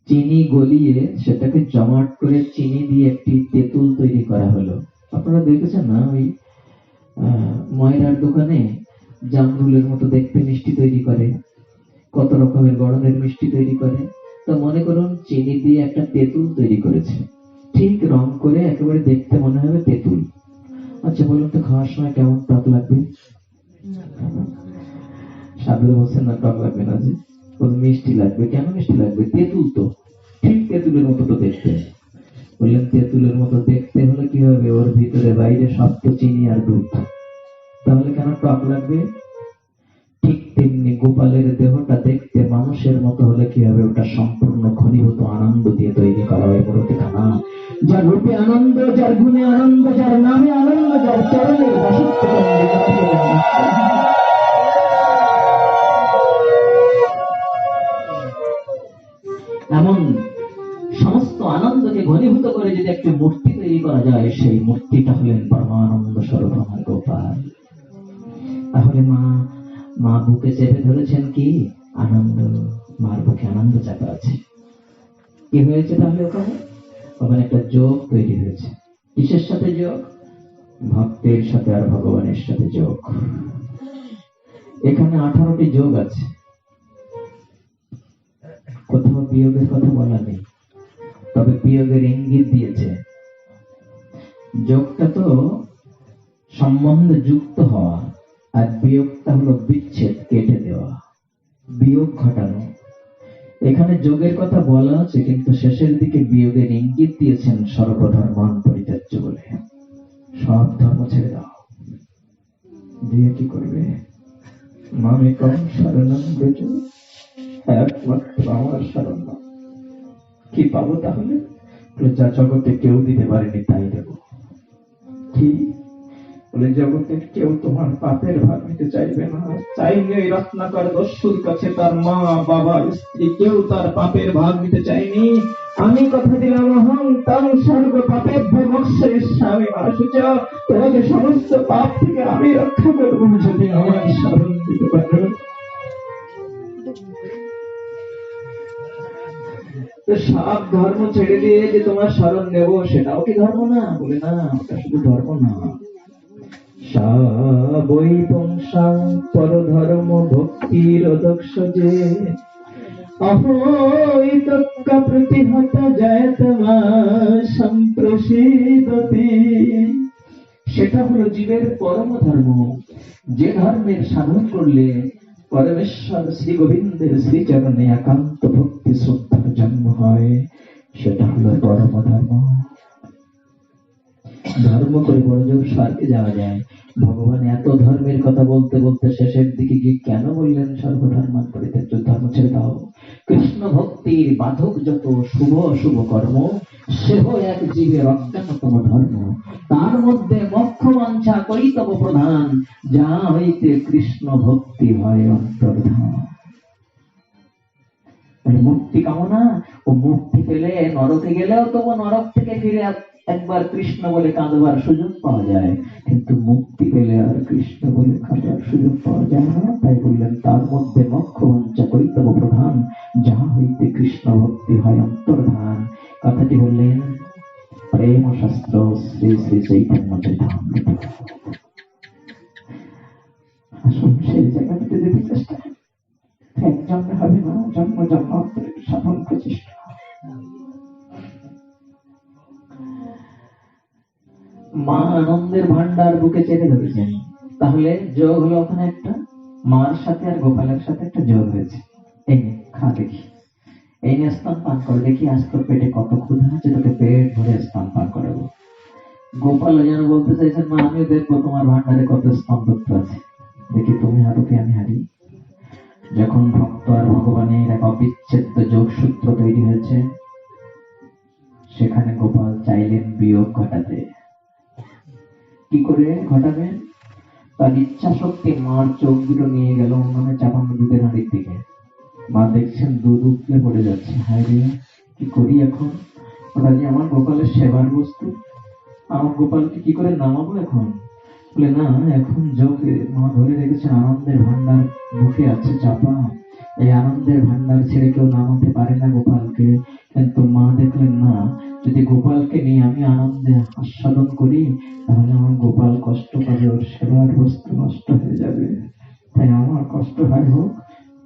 চিনি গলিয়ে সেটাকে জমাট করে চিনি দিয়ে একটি তেঁতুল তৈরি করা হলো। আপনারা দেখেছেন না, ওই ময়রার দোকানে জামরুলের মতো দেখতে মিষ্টি তৈরি করে, কত রকমের গড়নের মিষ্টি তৈরি করে। তো মনে করুন চিনি দিয়ে একটা তেঁতুল তৈরি করেছে, ঠিক রং করে একেবারে দেখতে মনে হবে তেঁতুল। আচ্ছা বলুন তো, খাওয়ার সময় কেমন টক লাগবে? সাধুরা বলছেন না টক লাগবে না, যে বলুন মিষ্টি লাগবে। কেন মিষ্টি লাগবে? তেঁতুল তো, ঠিক তেঁতুলের মতো তো দেখতে। বললেন তেঁতুলের মতো দেখতে হলে কি হবে? ওর ভিতরে বাইরে সব তো চিনি আর দুধ, তাহলে কেন টক লাগবে? ঠিক তেমনি গোপালের দেহটা দেখতে মানুষের মতো হলে কি হবে? ওটা সম্পূর্ণ ঘনীভূত আনন্দ দিয়ে তৈরি করা হয় মূর্তি খানা। যার রূপে আনন্দ, যার গুণে আনন্দ, যার নামে আনন্দ, যার চরণে দাসত্ব এমন সমস্ত আনন্দকে ঘনীভূত করে যদি একটি মূর্তি তৈরি করা যায়, সেই মূর্তিটা হলেন পরমানন্দ স্বরূপ আমার গোপাল। তাহলে মা মা বুকে চেপে ধরেছেন কি? আনন্দ। মার বুকে আনন্দ চাপা আছে। কি হয়েছে তাহলে? ওখানে ওখানে একটা যোগ তৈরি হয়েছে। কিসের সাথে যোগ? ভক্তের সাথে আর ভগবানের সাথে যোগ। এখানে 18টি যোগ আছে, কোথাও বিয়োগের কথা বলা নেই, তবে বিয়োগের ইঙ্গিত দিয়েছে। যোগটা তো সম্বন্ধে যুক্ত হওয়া, আর বিয়োগটা হলো বিচ্ছেদ, কেটে দেওয়া, বিয়োগ ঘটানো। এখানে যোগের কথা বলা আছে, কিন্তু শেষের দিকে বিয়োগের ইঙ্গিত দিয়েছেন সর্বধর্মান পরিত্যাজ্য বলে। সব ধর্ম ছেড়ে দাও। দিয়ে কি করবে? মামেকং শরণং ব্রজ, একমাত্র আমার শরণ। কি পাবো তাহলে? যা জগতে কেউ দিতে পারেনি তাই দেব। কি বলে? জগতের কেউ তোমার পাপের ভাগ নিতে চাইবে না। চাইনি ওই রত্নাকর দস্যুর কাছে তার মা, বাবা, স্ত্রী কেউ তার পাপের ভাগ নিতে চাইনি। আমি কথা দিলাম, অহং তাং সর্ব পাপের মোক্ষয়িষ্যামি মা শুচা, তোমাকে সমস্ত পাপ থেকে আমি রক্ষা করবো যদি আমার শরণ দিতে পারো। তো সব ধর্ম ছেড়ে দিয়ে যে তোমার শরণ নেব, সেটাও কি ধর্ম না? বলে না, ওটা শুধু ধর্ম না। বৈ বংশাং পরধর্ম ভক্তির দক্ষ যে অহৈতক্কা প্রতিহত জয়তমা সম্প্রসিদতি। সেটা হলো জীবের পরম ধর্ম, যে ধর্মের সাধন করলে পরমেশ্বর শ্রী গোবিন্দের শ্রীচরণে একান্ত ভক্তি শ্রদ্ধার জন্ম হয়, সেটা হলো পরম ধর্ম। ধর্ম করে বড় জোর স্বর্গে যাওয়া যায়। ভগবান এত ধর্মের কথা বলতে বলতে শেষের দিকে গিয়ে কেন বললেন সর্বধর্মান পরিত্যাজ্য, ধর্ম ছেড়ে দাও? কৃষ্ণ ভক্তির বাধক যত শুভ অশুভ কর্ম, সেহ এক জীবের অজ্ঞানতম ধর্ম। তার মধ্যে মোক্ষ বাঞ্ছা করিতব প্রধান, যা হইতে কৃষ্ণ ভক্তি হয় অন্তর্ধান। মুক্তি কামনা, ও মুক্তি পেলে নরকে গেলেও তবু নরক থেকে ফিরে একবার কৃষ্ণ বলে কাঁদবার সুযোগ পাওয়া যায়, কিন্তু মুক্তি পেলে আর কৃষ্ণ বলে কাঁদবার সুযোগ পাওয়া যায় না। তাই বললেন তার মধ্যে মোক্ষ বাঞ্ছা করিতব প্রধান, যাহা হইতে কৃষ্ণ ভক্তি হয় অন্তর্ধান। কথাটি বললেন প্রেম শাস্ত্র শ্রী শ্রী চৈতন্য চৈতন্য। আসুন সেই জায়গাটিতে যেতে চেষ্টা, এক জন্মে হবে না, জন্ম জন্মান্তরের সাধন প্রচেষ্টা। মা আনন্দের ভান্ডার বুকে চেপে ধরেছেন। তাহলে যোগ হলো ওখানে একটা, মার সাথে আর গোপালের সাথে একটা যোগ হয়েছে। এই নে খা দেখি, এই নিয়ে স্তন পান করে দেখি, আজ তোর পেটে কত ক্ষুধা আছে, তোকে পেট ভরে স্তন পান করাবো। গোপাল যেন বলতে চাইছেন, মা আমিও দেখবো তোমার ভান্ডারে কত স্তনযুক্ত আছে, দেখি তুমি হারো কি আমি হারি। যখন ভক্ত আর ভগবানের এক অবিচ্ছেদ্য যোগসূত্র তৈরি হয়েছে, সেখানে গোপাল চাইলেন বিয়োগ ঘটাতে। কি করে ঘটাবেন? তার ইচ্ছা শক্তি মার চোখ দুটো নিয়ে গেল উন্নয়নে চাপানো দুধের হাঁড়ির দিকে। মা দেখছেন দুধ উঠলে পড়ে যাচ্ছে। হায় রে, কি করি এখন? ওটা যে আমার গোপালের সেবার বস্তু, আমার গোপালকে কি করে নামাবো এখন? বলে না, এখন যোগে মা ধরে রেখেছেন আনন্দের ভান্ডার বুকে আছে চাপা, এই আনন্দের ভান্ডার ছেড়ে কেউ নামাতে পারে না গোপালকে। কিন্তু মা দেখলেন না, যদি গোপালকে নিয়ে আমি আনন্দে আস্বাদন করি, তাহলে আমার গোপাল কষ্ট পাবে, ওর সেবার বস্তু নষ্ট হয়ে যাবে। তাই আমার কষ্ট হয় হোক,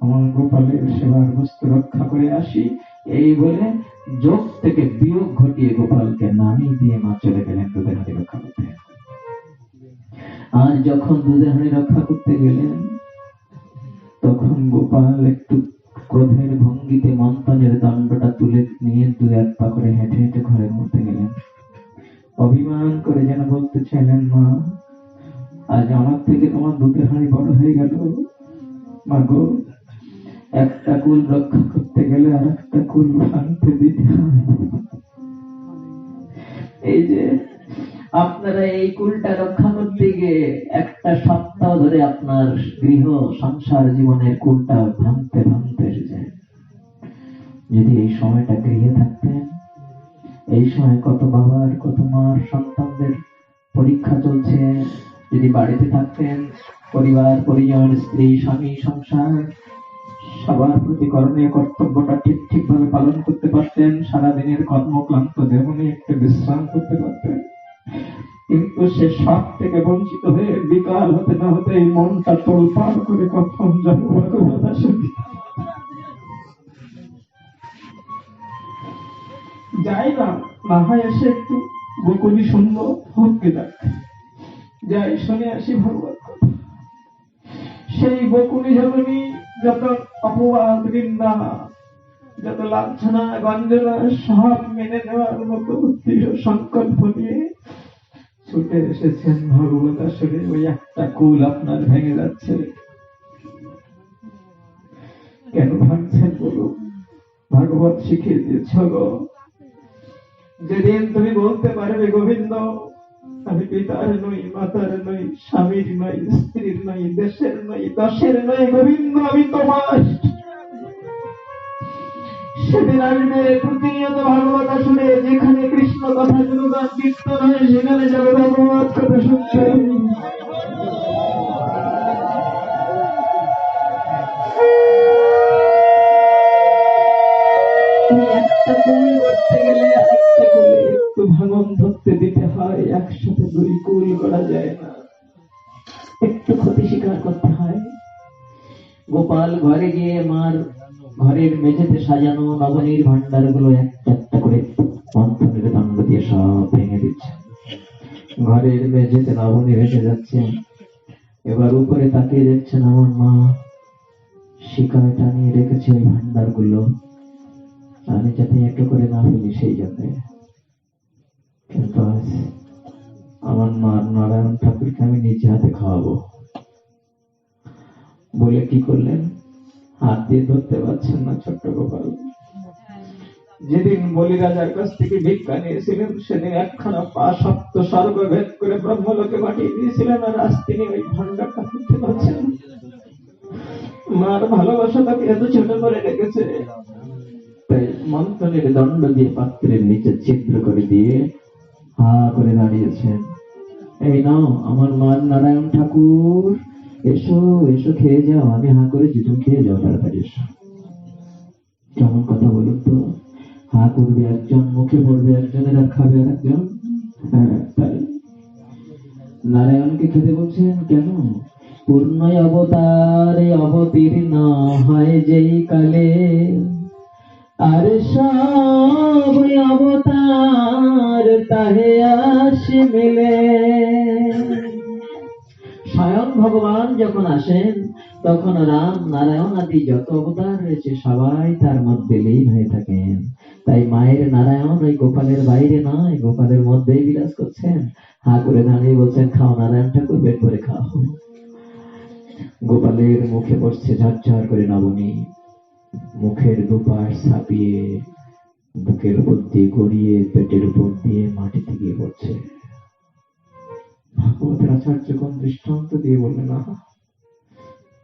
আমার গোপালের সেবার বস্তু রক্ষা করে আসি। এই বলে যোগ থেকে বিয়োগ ঘটিয়ে গোপালকে নামিয়ে দিয়ে মা চলে গেলেন দুধের হাঁড়ি রক্ষা করতে। আর যখন দুধের হাঁড়ি রক্ষা করতে গেলেন, তখন গোপাল একটু ক্রোধের ভঙ্গিতে মন্থনের দণ্ডটা তুলে নিয়ে দু এক পা করে হেঁটে হেঁটে ঘরের মধ্যে গেলেন। অভিমান করে যেন বলতে চাইলেন, মা আজ আমার থেকে তোমার দুধের হাঁড়ি বড় হয়ে গেল। মা গো, একটা কুল রক্ষা করতে গেলে আর একটা কুল ভাঙতে দিতে হয়। এই যে আপনারা এই কুলটা রক্ষা করতে গিয়ে একটা সপ্তাহ ধরে আপনার গৃহ সংসার জীবনের কুলটা ভাঙতে ভাঙতে এসেছেন। যদি এই সময়টা গৃহে থাকতেন, এই সময় কত বাবার কত মার সন্তানদের পরীক্ষা চলছে, যদি বাড়িতে থাকতেন, পরিবার পরিজন স্ত্রী স্বামী সংসার সবার প্রতি করণীয় কর্তব্যটা ঠিক ঠিক ভাবে পালন করতে পারতেন, সারাদিনের কর্মক্লান্ত দেহ নিয়ে একটু বিশ্রাম করতে পারতেন। কিন্তু সে সব থেকে বঞ্চিত হয়ে বিকাল হতে না হতে এই মনটা তোলপাড় করে কখন যাবো ভগবত আসলে যাই না, না হয় এসে একটু বকুনি শুনবো, হকে যাক, যাই শুনে আসি ভগবত কথা। সেই বকুনি ঝালনি, যত অপবাদ নিন্দা, যত লাঞ্ছনা গঞ্জনা সব মেনে নেওয়ার মতো দৃঢ় সংকল্প নিয়ে ছুটে এসেছেন ভগবত আসলে। ওই একটা কুল আপনার ভেঙে যাচ্ছে, কেন ভাঙছেন বলুন? ভাগবত শিখিয়ে দিয়েছ গো। যেদিন তুমি বলতে পারবে গোবিন্দ আমি পিতার নই, মাতার নই, স্বামীর নই, স্ত্রীর নই, দেশের নই, দশের নই, গোবিন্দ আমি তোমার, সেদিন আসবে প্রতিনিয়ত ভাগবত শুনে। যেখানে কৃষ্ণ কথা গুণগান কীর্তন হয় সেখানে যাবে ভাগবত কথা শুনতে। একটা কুল করতে গেলে একটা কুলে একটু ভাঙন ধরতে দিতে হয়, একসাথে দুই কুল করা যায় না, একটু ক্ষতি স্বীকার করতে হয়। গোপাল ঘরে গিয়ে মার ঘরের মেঝেতে সাজানো নবনীর ভান্ডার গুলো একটা একটা করে মন্থনের দণ্ড দিয়ে সব ভেঙে দিচ্ছে। ঘরের মেঝেতে নবনী ভেসে যাচ্ছে। এবার উপরে তাকিয়ে দেখছেন আমার মা শিকায় টানিয়ে রেখেছে ওই ভান্ডার গুলো, আমি যাতে একটু করে না ফেলি সেই জন্য। কিন্তু আজ আমার মা নারায়ণ ঠাকুরকে আমি নিজে হাতে খাওয়াবো বলে কি করলেন, হাত দিয়ে ধরতে পারছেন না ছোট্ট গোপাল। যেদিন বলি রাজার কাছ থেকে ভিক্ষা নিয়েছিলেন সেদিন একখানা পা সপ্ত স্বর্গ ভেদ করে ব্রহ্মলোকে পাঠিয়ে দিয়েছিলেন, আর আজ তিনি ওই ভান্ডারটা করতে পারছেন। মার ভালোবাসা তাকে এত ছোট করে রেখেছে, তাই মন্থনের দণ্ড দিয়ে পাত্রের নিচে ছিদ্র করে দিয়ে হা করে দাঁড়িয়েছেন। এই নাও আমার মার নারায়ণ ঠাকুর, এসো এসো খেয়ে যাও, আমি হা করে তুমি খেয়ে যাও, তাড়াতাড়ি এসো। কেমন কথা বলুন তো, হা করবে একজন, মুখে পড়বে একজনের, আর খাবে আর একজন। হ্যাঁ তাই নারায়ণকে খেতে বলছেন কেন? পূর্ণ অবতারে অবতীর্ণ হয় যেই কালে, আর সব অবতার তাহে আসে মিলে। স্বয়ং ভগবান যখন আসেন তখন রাম নারায়ণ আদি যত অবতার রয়েছে সবাই তার মধ্যে লীন হয়ে থাকেন। তাই মায়ের নারায়ণ ওই গোপালের বাইরে নয়, গোপালের মধ্যেই বিরাজ করছেন। হা করে দাঁড়িয়ে বলছেন খাও নারায়ণ ঠাকুর, পেট ভরে খাও। গোপালের মুখে পড়ছে ঝরঝর করে নবনী, মুখের দুপাশ ছাপিয়ে বুকের উপর দিয়ে গড়িয়ে পেটের উপর দিয়ে মাটিতে গিয়ে পড়ছে। ভাগবতের আচার্য কোন দৃষ্টান্ত দিয়ে বললেন, না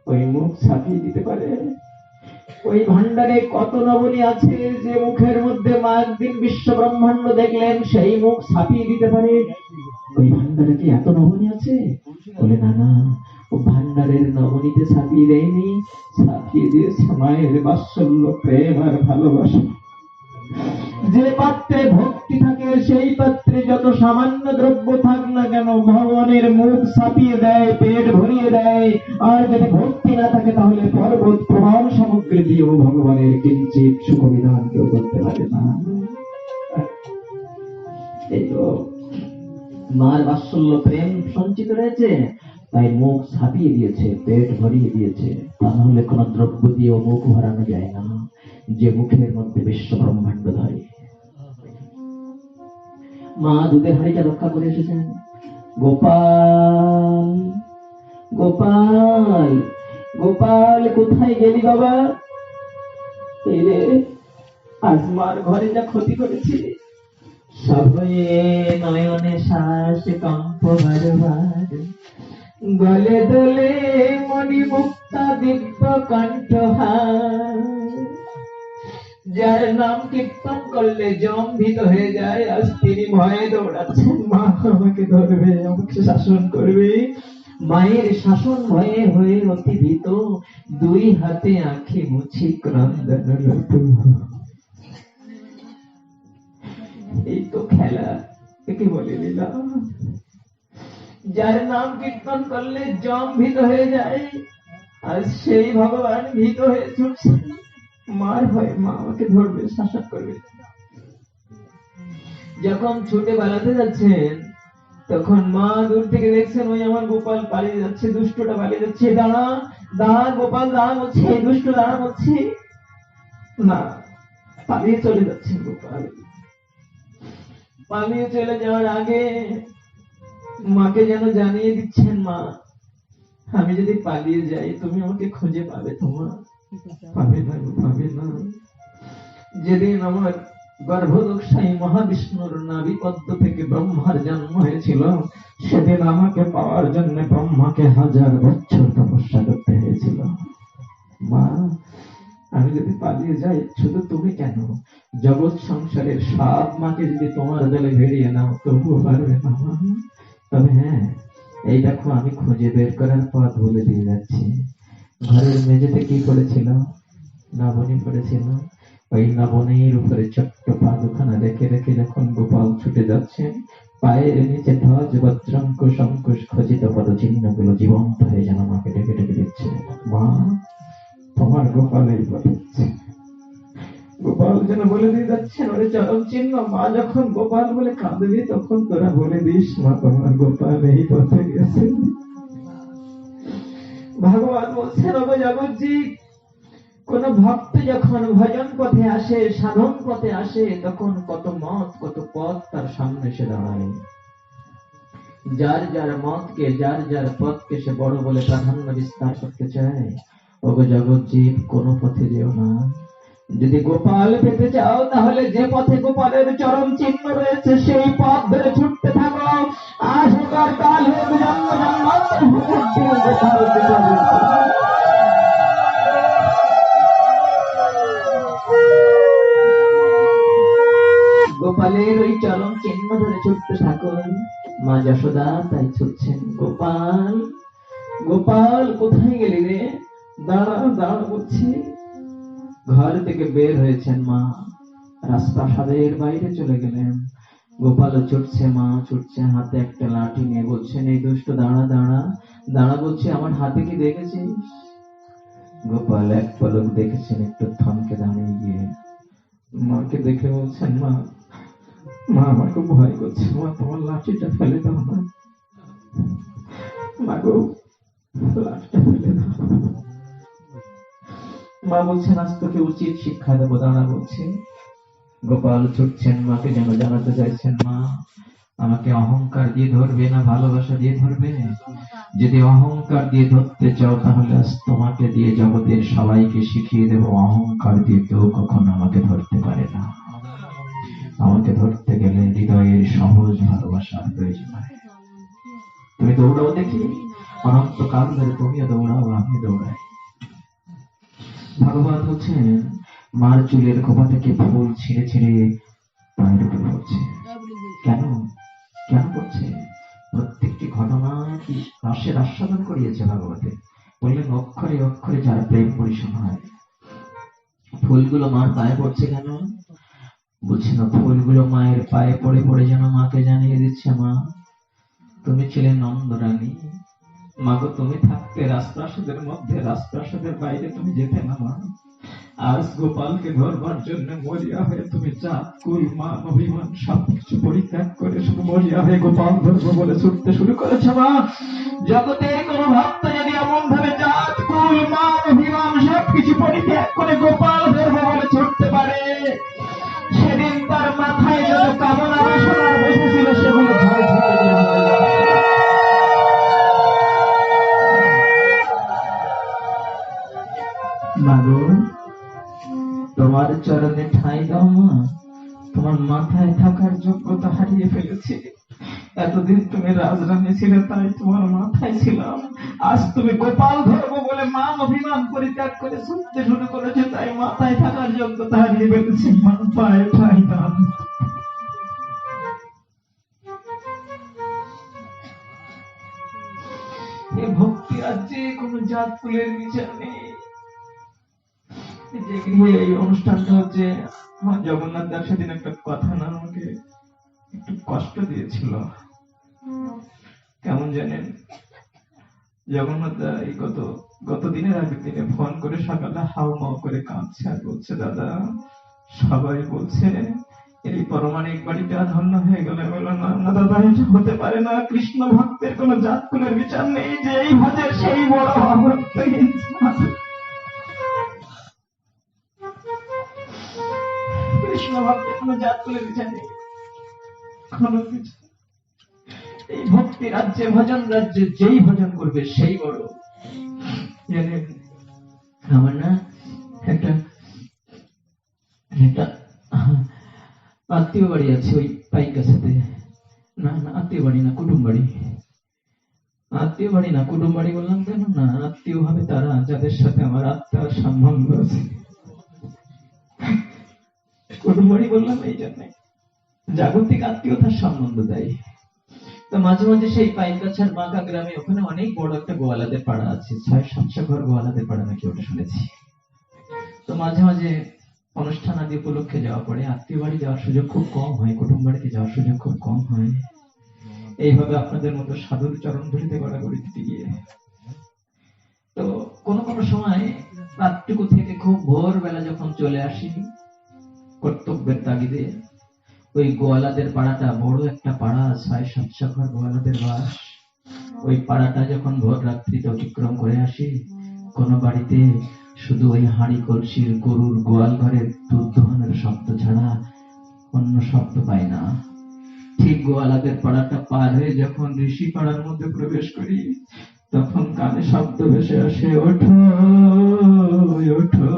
ওই মুখ ছাপিয়ে দিতে পারে? ওই ভান্ডারে কত নবনী আছে যে মুখের মধ্যে মা একদিন বিশ্ব ব্রহ্মাণ্ড দেখলেন, সেই মুখ ছাপিয়ে দিতে পারে? ওই ভান্ডারে কি এত নবনী আছে? বলে না না, ও ভান্ডারের নবনীতে ছাপিয়ে দেয়নি, ছাপিয়ে দিয়েছে মায়ের বাৎসল্য প্রেম আর ভালোবাসা। যে পাত্রে ভক্তি থাকে সেই পাত্রে যত সামান্য দ্রব্য থাক না কেন ভগবানের মুখ ছাপিয়ে দেয়, পেট ভরিয়ে দেয়। আর যদি ভক্তি না থাকে তাহলে পর্বত প্রমাণ সামগ্রী দিয়েও ভগবানের কিঞ্চিত সুখবিধান কেউ করতে পারে না। এই তো মার বাৎসল্য প্রেম সঞ্চিত রয়েছে, তাই মুখ ছাপিয়ে দিয়েছে, পেট ভরিয়ে দিয়েছে। তা নাহলে কোন দ্রব্য দিয়ে মুখ ভরানো যায় না, যে মুখের মধ্যে বিশ্ব ব্রহ্মাণ্ড ধরে। মা দুধের হাড়িটা রক্ষা করে এসেছেন। গোপাল, গোপাল, গোপাল, কোথায় গেলি বাবা? এরে, আজ মার ঘরে যা ক্ষতি করেছি। সভয়ে নয়নে শ্বাস কম্প বারবার, গলে দোলে মণি মুক্তা দিব্য কণ্ঠহার। যার নাম কীর্তন করলে জম ভীত হয়ে যায়, আজ তিনি ভয়ে দৌড়াচ্ছেন। মা আমাকে ধরবে, আমাকে শাসন করবে। মায়ের শাসন ভয়ে হয়ে অতি ভীত, দুই হাতে আঁখি মুছি ক্রন্দনরত। এই তো খেলা, একে বলে লীলা। যার নাম কীর্তন করলে জম ভীত হয়ে যায়, আর সেই ভগবান ভীত হয়ে ছুটছে। মার ভয়ে মা আমাকে ধরবে, শাসন করবে। যখন ছুটে পালাতে যাচ্ছেন, তখন মা দূর থেকে দেখছেন ওই আমার গোপাল পালিয়ে যাচ্ছে, দুষ্টটা পালিয়ে যাচ্ছে। দাঁড়া, দাঁড়া গোপাল, দাঁড়া বলছে, দুষ্ট দাঁড়া বলছে। না, পালিয়ে চলে যাচ্ছেন গোপাল। পালিয়ে চলে যাওয়ার আগে মাকে যেন জানিয়ে দিচ্ছেন, মা আমি যদি পালিয়ে যাই তুমি আমাকে খুঁজে পাবে? তোমার পাবে না, পাবে না। যেদিন আমার গর্ভদোষাই মহাবিষ্ণুর নাভিপদ্ম থেকে ব্রহ্মার জন্ম হয়েছিল, সেদিন আমাকে পাওয়ার জন্য ব্রহ্মাকে 1000 বছর তপস্যা করতে হয়েছিল। মা আমি যদি পালিয়ে যাই, শুধু তুমি কেন, জগৎ সংসারের সব মাকে যদি তোমার দলে ভেড়িয়ে নাও, তবুও পারবে না। তবে হ্যাঁ, এই দেখো আমি খুঁজে বের করার পথ বলে দিয়ে যাচ্ছি। ঘরের মেঝেতে কি করেছিল? নাবনী করেছিল। ওই নাবনীর উপরে ছোট্ট পা দুখানা রেখে রেখে যখন গোপাল ছুটে যাচ্ছে, পায়ের নিচে ধ্বজ বজ্রাঙ্কুশ অঙ্কুশ খচিত পদচিহ্ন গুলো জীবন্ত হয়ে যেন মাকে ডেকে ডেকে দিচ্ছে, মা তোমার গোপাল এই পথে। গোপাল যেন বলে দিয়ে যাচ্ছেন ওরে চরম চিহ্ন। মা যখন গোপাল বলে কাঁদবি, তখন তোরা বলে দিস, মা তোমার গোপাল এই পথে গেছে। ভগবান বলছেন, ওগো জগৎজি, কোন ভক্ত যখন ভজন পথে আসে, সাধন পথে আসে, তখন কত মত কত পথ তার সামনে এসে দাঁড়ায়। যার যার মতকে, যার যার পথকে সে বড় বলে প্রাধান্য বিস্তার করতে চায়। ওগো জগৎজীব, কোন পথে যেও না। যদি গোপাল পেতে চাও, তাহলে যে পথে গোপালের চরম চিহ্ন রয়েছে সেই পথ ধরে ছুটতে থাকো। আজ হোক আর কাল হোক, জন্ম জন্মান্তর গোপালের ওই চরম চিহ্ন ধরে ছুটতে থাকুন। মা যশোদা তাই ছুটছেন। গোপাল, গোপাল, কোথায় গেলি রে? দাঁড়া, দাঁড়া বলছি। ঘর থেকে বের হয়েছেন মা, রাজপ্রাসাদের বাইরে চলে গেলেন। গোপাল ছুটছে, মা ছুটছে, হাতে একটা লাঠি নিয়ে বলছেন, এই দুষ্ট দাঁড়া, দাঁড়া, দাঁড়া বলছি, আমার হাতে কি দেখেছিস? গোপাল এক পলক দেখেছেন, একটু থমকে দাঁড়িয়ে গিয়ে মাকে দেখে বলছেন, মা, মা আমার খুব ভয় করছে, মা তোমার লাঠিটা ফেলে দাও না। মা গো, লাঠিটা ফেলে দাও। মা বলছেন, আজ তোকে উচিত শিক্ষা দেবো, দাঁড়া বলছে। গোপাল ছুটছেন, মাকে যেন জানাতে চাইছেন, মা আমাকে অহংকার দিয়ে ধরবে না ভালোবাসা দিয়ে ধরবে? যদি অহংকার দিয়ে ধরতে চাও, তাহলে আজ তোমাকে দিয়ে জগতের সবাইকে শিখিয়ে দেবো, অহংকার দিয়ে কেউ কখনো আমাকে ধরতে পারে না। আমাকে ধরতে গেলে হৃদয়ের সহজ ভালোবাসার প্রয়োজন হয়। তুমি দৌড়াও দেখি, অনন্তকাল ধরে তুমিও দৌড়াও, আমি দৌড়াই। ভগবান বলছেন, মার চুলের খোপা থেকে ফুল ছিঁড়ে ছিঁড়ে পায়ের উপর পড়ছে। কেন, কেন করছে? প্রত্যেকটি ঘটনা কি রসের আস্বাদন করিয়েছে ভগবতে। বললেন, অক্ষরে অক্ষরে যার প্রেম পরিশোধ হয়। ফুলগুলো মার পায়ে পড়ছে কেন? বলছে না, ফুলগুলো মায়ের পায়ে পড়ে পড়ে যেন মাকে জানিয়ে দিচ্ছে, মা তুমি ছিলে নন্দরানী, মাগো তুমি থাকতে রাজপ্রাসাদের মধ্যে, রাজপ্রাসাদের বাইরে তুমি যেতে না। মা আজ গোপালকে ধরবার জন্য মরিয়া হয়ে তুমি জাত কুল মান অভিমান সবকিছু পরিত্যাগ করে শুধু মরিয়া হয়ে গোপাল ধরবো বলে ছুটতে শুরু করেছে। মা, জগতের কোন ভক্ত যদি এমন ভাবে জাত কুল মান অভিমান সবকিছু পরিত্যাগ করে গোপাল ধরবো বলে ছুটতে পারে, সেদিন তার মাথায় যত কামনা বাসনা বসেছিল সেগুলো ঝড় ঝড় করে হয়ে যাবে। মাগো, তোমার চরণে ঠাঁই দাও মা, তোমার মাথায় থাকার যোগ্যতা হারিয়ে ফেলেছি। এতদিন তুমি রাজরানী ছিলে তাই তোমার মাথায় ছিলাম, আজ তুমি গোপাল ধরবো বলে মান অভিমান পরিত্যাগ করে ছুটতে শুরু করেছে তাই মাথায় থাকার যোগ্যতা হারিয়ে ফেলেছি। মাথায় ঠাঁই দাও। এ ভক্তি রাজ্যে কোনো জাত কুলের বিচার নেই। যে গৃহে এই অনুষ্ঠানটা হচ্ছে, আমার জগন্নাথ দাস সেদিন একটা কথা না আমাকে একটু কষ্ট দিয়েছিল। কেমন জানেন, জগন্নাথ দা এই গত দিনের আগের দিনে ফোন করে সকালে হাউ মাউ করে কাঁদছে আর বলছে, দাদা সবাই বলছে এই পরমাণিক বাড়িটা ধন্য হয়ে গেল। বললাম, না দাদা, এটা হতে পারে না। কৃষ্ণ ভক্তের কোন জাত কুলের বিচার নেই, যে এই ভজে সেই বড় ভক্ত। কৃষ্ণ ভক্তের কোন জাত কুলের বিচার নেই, কোন বিচার। এই ভক্তি রাজ্যে ভজন রাজ্যে যেই ভজন করবে সেই বড়। জানেন, আমার না একটা আত্মীয় বাড়ি আছে ওই পাইকার সাথে, না না আত্মীয় বাড়ি না কুটুম বাড়ি, আত্মীয় বাড়ি না কুটুম বাড়ি বললাম কেন, না আত্মীয় হবে তারা যাদের সাথে আমার আত্মার সম্বন্ধ আছে। কুটুম বাড়ি বললাম এই জন্য, জাগতিক আত্মীয়তার সম্বন্ধ তাই। তো মাঝে মাঝে সেই পাইকাছার বাঁকা গ্রামে ওখানে অনেক বড় একটা গোয়ালাদের পাড়া আছে, 600-700 ঘর গোয়ালাদের পাড়া নাকি, ওটা শুনেছি। তো মাঝে মাঝে অনুষ্ঠান আদি উপলক্ষে যাওয়া পড়ে, আত্মীয় বাড়ি যাওয়ার সুযোগ খুব কম হয়, কুটুম বাড়িতে যাওয়ার সুযোগ খুব কম হয়। এইভাবে আপনাদের মতো সাধুর চরণ ধরিতে গড়াগড়ি দিতে গিয়ে তো কোন কোন সময় রাতটুকু থেকে খুব ভোরবেলা যখন চলে আসি কর্তব্যের তাগিদে, ওই গোয়ালাদের পাড়াটা বড় একটা পাড়া, 600-700 ঘর গোয়ালাদের বাস। ওই পাড়াটা যখন ভোর রাত্রিতে অতিক্রম করে আসি, কোন বাড়িতে শুধু ওই হাঁড়ি কলসির গরুর গোয়াল ঘরের দুধ দোহানোর শব্দ ছাড়া অন্য শব্দ পাই না। ঠিক গোয়ালাদের পাড়াটা পার হয়ে যখন ঋষি পাড়ার মধ্যে প্রবেশ করি, তখন কানে শব্দ ভেসে আসে, ওঠো ওঠো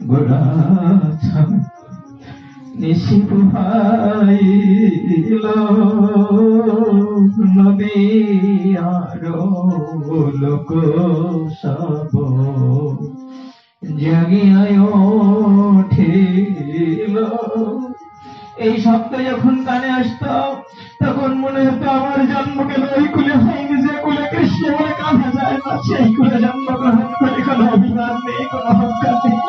গোড়া নিশি পুহাইল নবী আরো লোক সব জাগিয়ায় উঠিল। এই শব্দ যখন কানে আসতো তখন মনে হতো আমার জন্ম কেন ওই কুলে হয়নি, যে কুলে কৃষ্ণ বলে কাঁদা যায় না, সেই কুলে জন্মগ্রহণ করে কোনো অভিমান নেই, কোনো অহংকার নেই।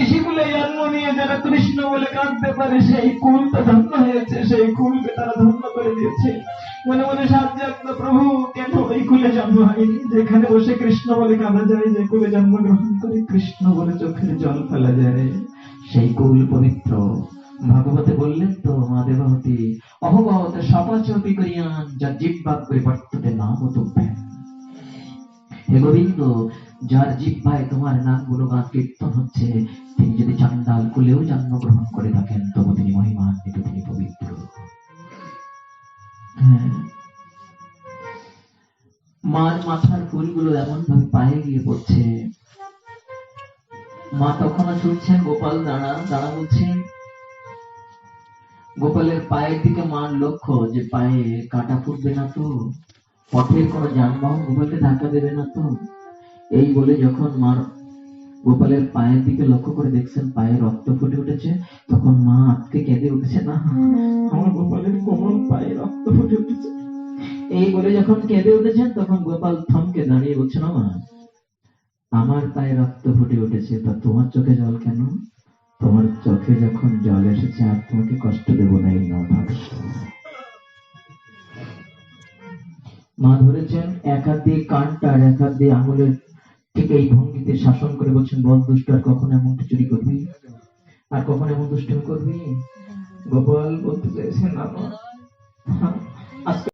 ঋষিকুলে জন্ম নিয়ে যারা কৃষ্ণ বলে কাঁদতে পারে সেই কুল তো ধন্য হয়েছে, সেই কুলকে তারা ধন্য করে দিয়েছে। মনে মনে সাহায্য, প্রভু কেন ওই কুলে জন্ম হয়নি যেখানে বসে কৃষ্ণ বলে কাঁদা যায়, যে কুলে জন্মগ্রহণ করে কৃষ্ণ বলে চোখের জল ফেলা যায়, সেই কুল পবিত্র। ভাগবতে বললেন তো মা দেবহতী, অহবহতে সপাচপি করিয়ান যা জিহ্বা পরিবর্ততে নাম তুভ্যেন। হে গোবিন্দ, যার জিহ্বায় তোমার নাম গুণগান কীর্তন হচ্ছে, তিনি যদি চান্ডাল কুলেও জন্মগ্রহণ করে থাকেন তবু তিনি মহিমান্বিত, তিনি পবিত্র। মার মাথার ফুলগুলো এমন ভাবে পায়ে গিয়ে পড়ছে, মা তখনও ছুটছেন, গোপাল দাঁড়া বলছেন। গোপালের পায়ের দিকে মার লক্ষ্য, যে পায়ে কাটা ফুটবে না তো, পথের কোন যানবাহন গোপালকে ধাক্কা দেবে না তো। এই বলে যখন মার গোপালের পায়ের দিকে লক্ষ্য করে দেখছেন পায়ে রক্ত ফুটে উঠেছে, তখন মা আজকে কেঁদে উঠেছে, না আমার গোপালের কোমল পায়ে রক্ত ফুটে উঠেছে। এই বলে যখন কেঁদে উঠেছেন তখন গোপাল থমকে দাঁড়িয়ে বলছে, না মা, আমার পায়ে রক্ত ফুটে উঠেছে, তা তোমার চোখে জল কেন? তোমার চোখে যখন জল এসেছে আর তোমাকে কষ্ট দেবো না, এই নাও ভালো। মা ধরেছেন এক হাত দিয়ে কানটা আর এক হাত দিয়ে আঙুলের ঠিক এই ভঙ্গিতে শাসন করে বলছেন, বল দুষ্ট, আর কখন এমন চুরি করবি, আর কখন এমন দুষ্টুমি করবি? গোপাল বলতে চাইছেন, আজকে